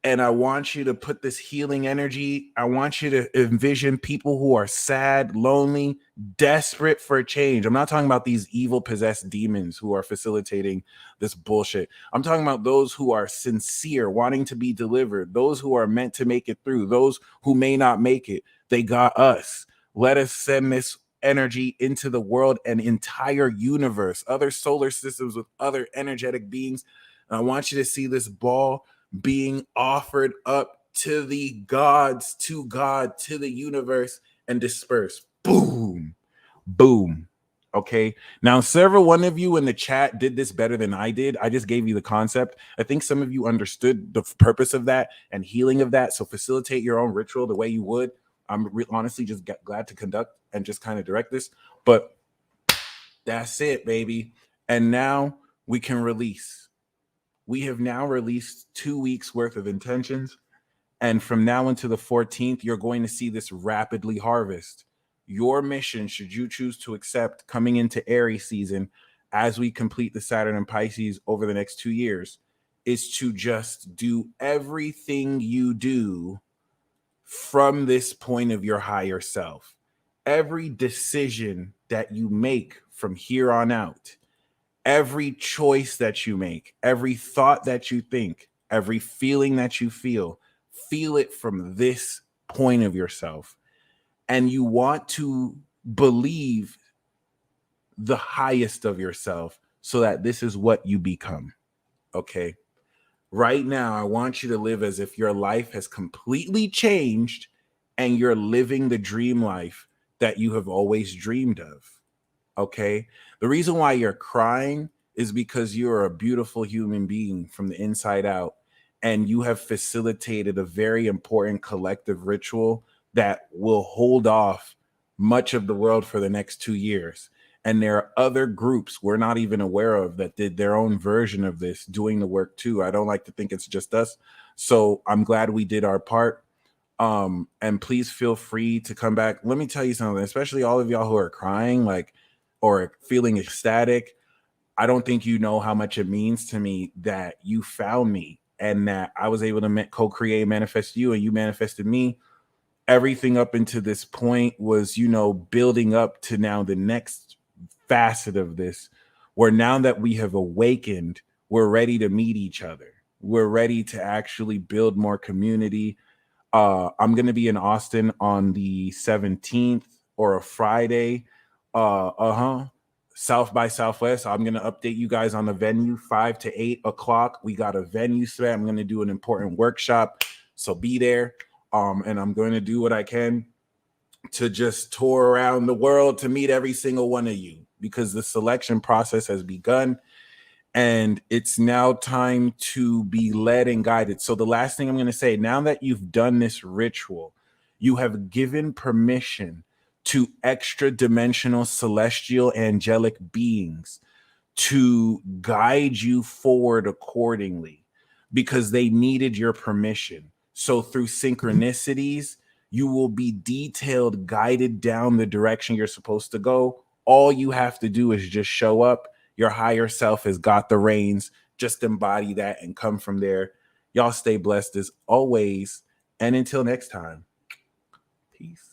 And I want you to put this healing energy. I want you to envision people who are sad, lonely, desperate for change. I'm not talking about these evil possessed demons who are facilitating this bullshit. I'm talking about those who are sincere, wanting to be delivered, those who are meant to make it through, those who may not make it. They got us. Let us send this energy into the world, an entire universe, other solar systems with other energetic beings. And I want you to see this ball being offered up to the gods, to God, to the universe, and disperse. Boom, boom. Okay. Now, several one of you in the chat did this better than I did. I just gave you the concept. I think some of you understood the purpose of that and healing of that. So facilitate your own ritual the way you would. I'm honestly just glad to conduct and just kind of direct this. But that's it, baby. And now we can release. We have now released 2 weeks worth of intentions. And from now until the 14th, you're going to see this rapidly harvest. Your mission, should you choose to accept coming into Aries season as we complete the Saturn and Pisces over the next 2 years, is to just do everything you do from this point of your higher self. Every decision that you make from here on out, every choice that you make, every thought that you think, every feeling that you feel it from this point of yourself. And you want to believe the highest of yourself so that this is what you become. Okay. Right now, I want you to live as if your life has completely changed and you're living the dream life that you have always dreamed of. Okay. The reason why you're crying is because you're a beautiful human being from the inside out, and you have facilitated a very important collective ritual that will hold off much of the world for the next 2 years. And there are other groups we're not even aware of that did their own version of this, doing the work too. I don't like to think it's just us. So I'm glad we did our part. And please feel free to come back. Let me tell you something, especially all of y'all who are crying, or feeling ecstatic. I don't think you know how much it means to me that you found me and that I was able to co-create, manifest you, and you manifested me. Everything up until this point was, building up to now the next facet of this, where now that we have awakened, we're ready to meet each other. We're ready to actually build more community. I'm going to be in Austin on the 17th or a Friday. South by Southwest. I'm going to update you guys on the venue, 5 to 8 o'clock. We got a venue set. I'm going to do an important workshop. So be there. And I'm going to do what I can to just tour around the world to meet every single one of you, because the selection process has begun and it's now time to be led and guided. So the last thing I'm going to say, now that you've done this ritual, you have given permission to extra dimensional celestial angelic beings to guide you forward accordingly, because they needed your permission. So through synchronicities, you will be detailed, guided down the direction you're supposed to go. All you have to do is just show up. Your higher self has got the reins. Just embody that and come from there. Y'all stay blessed as always. And until next time, peace.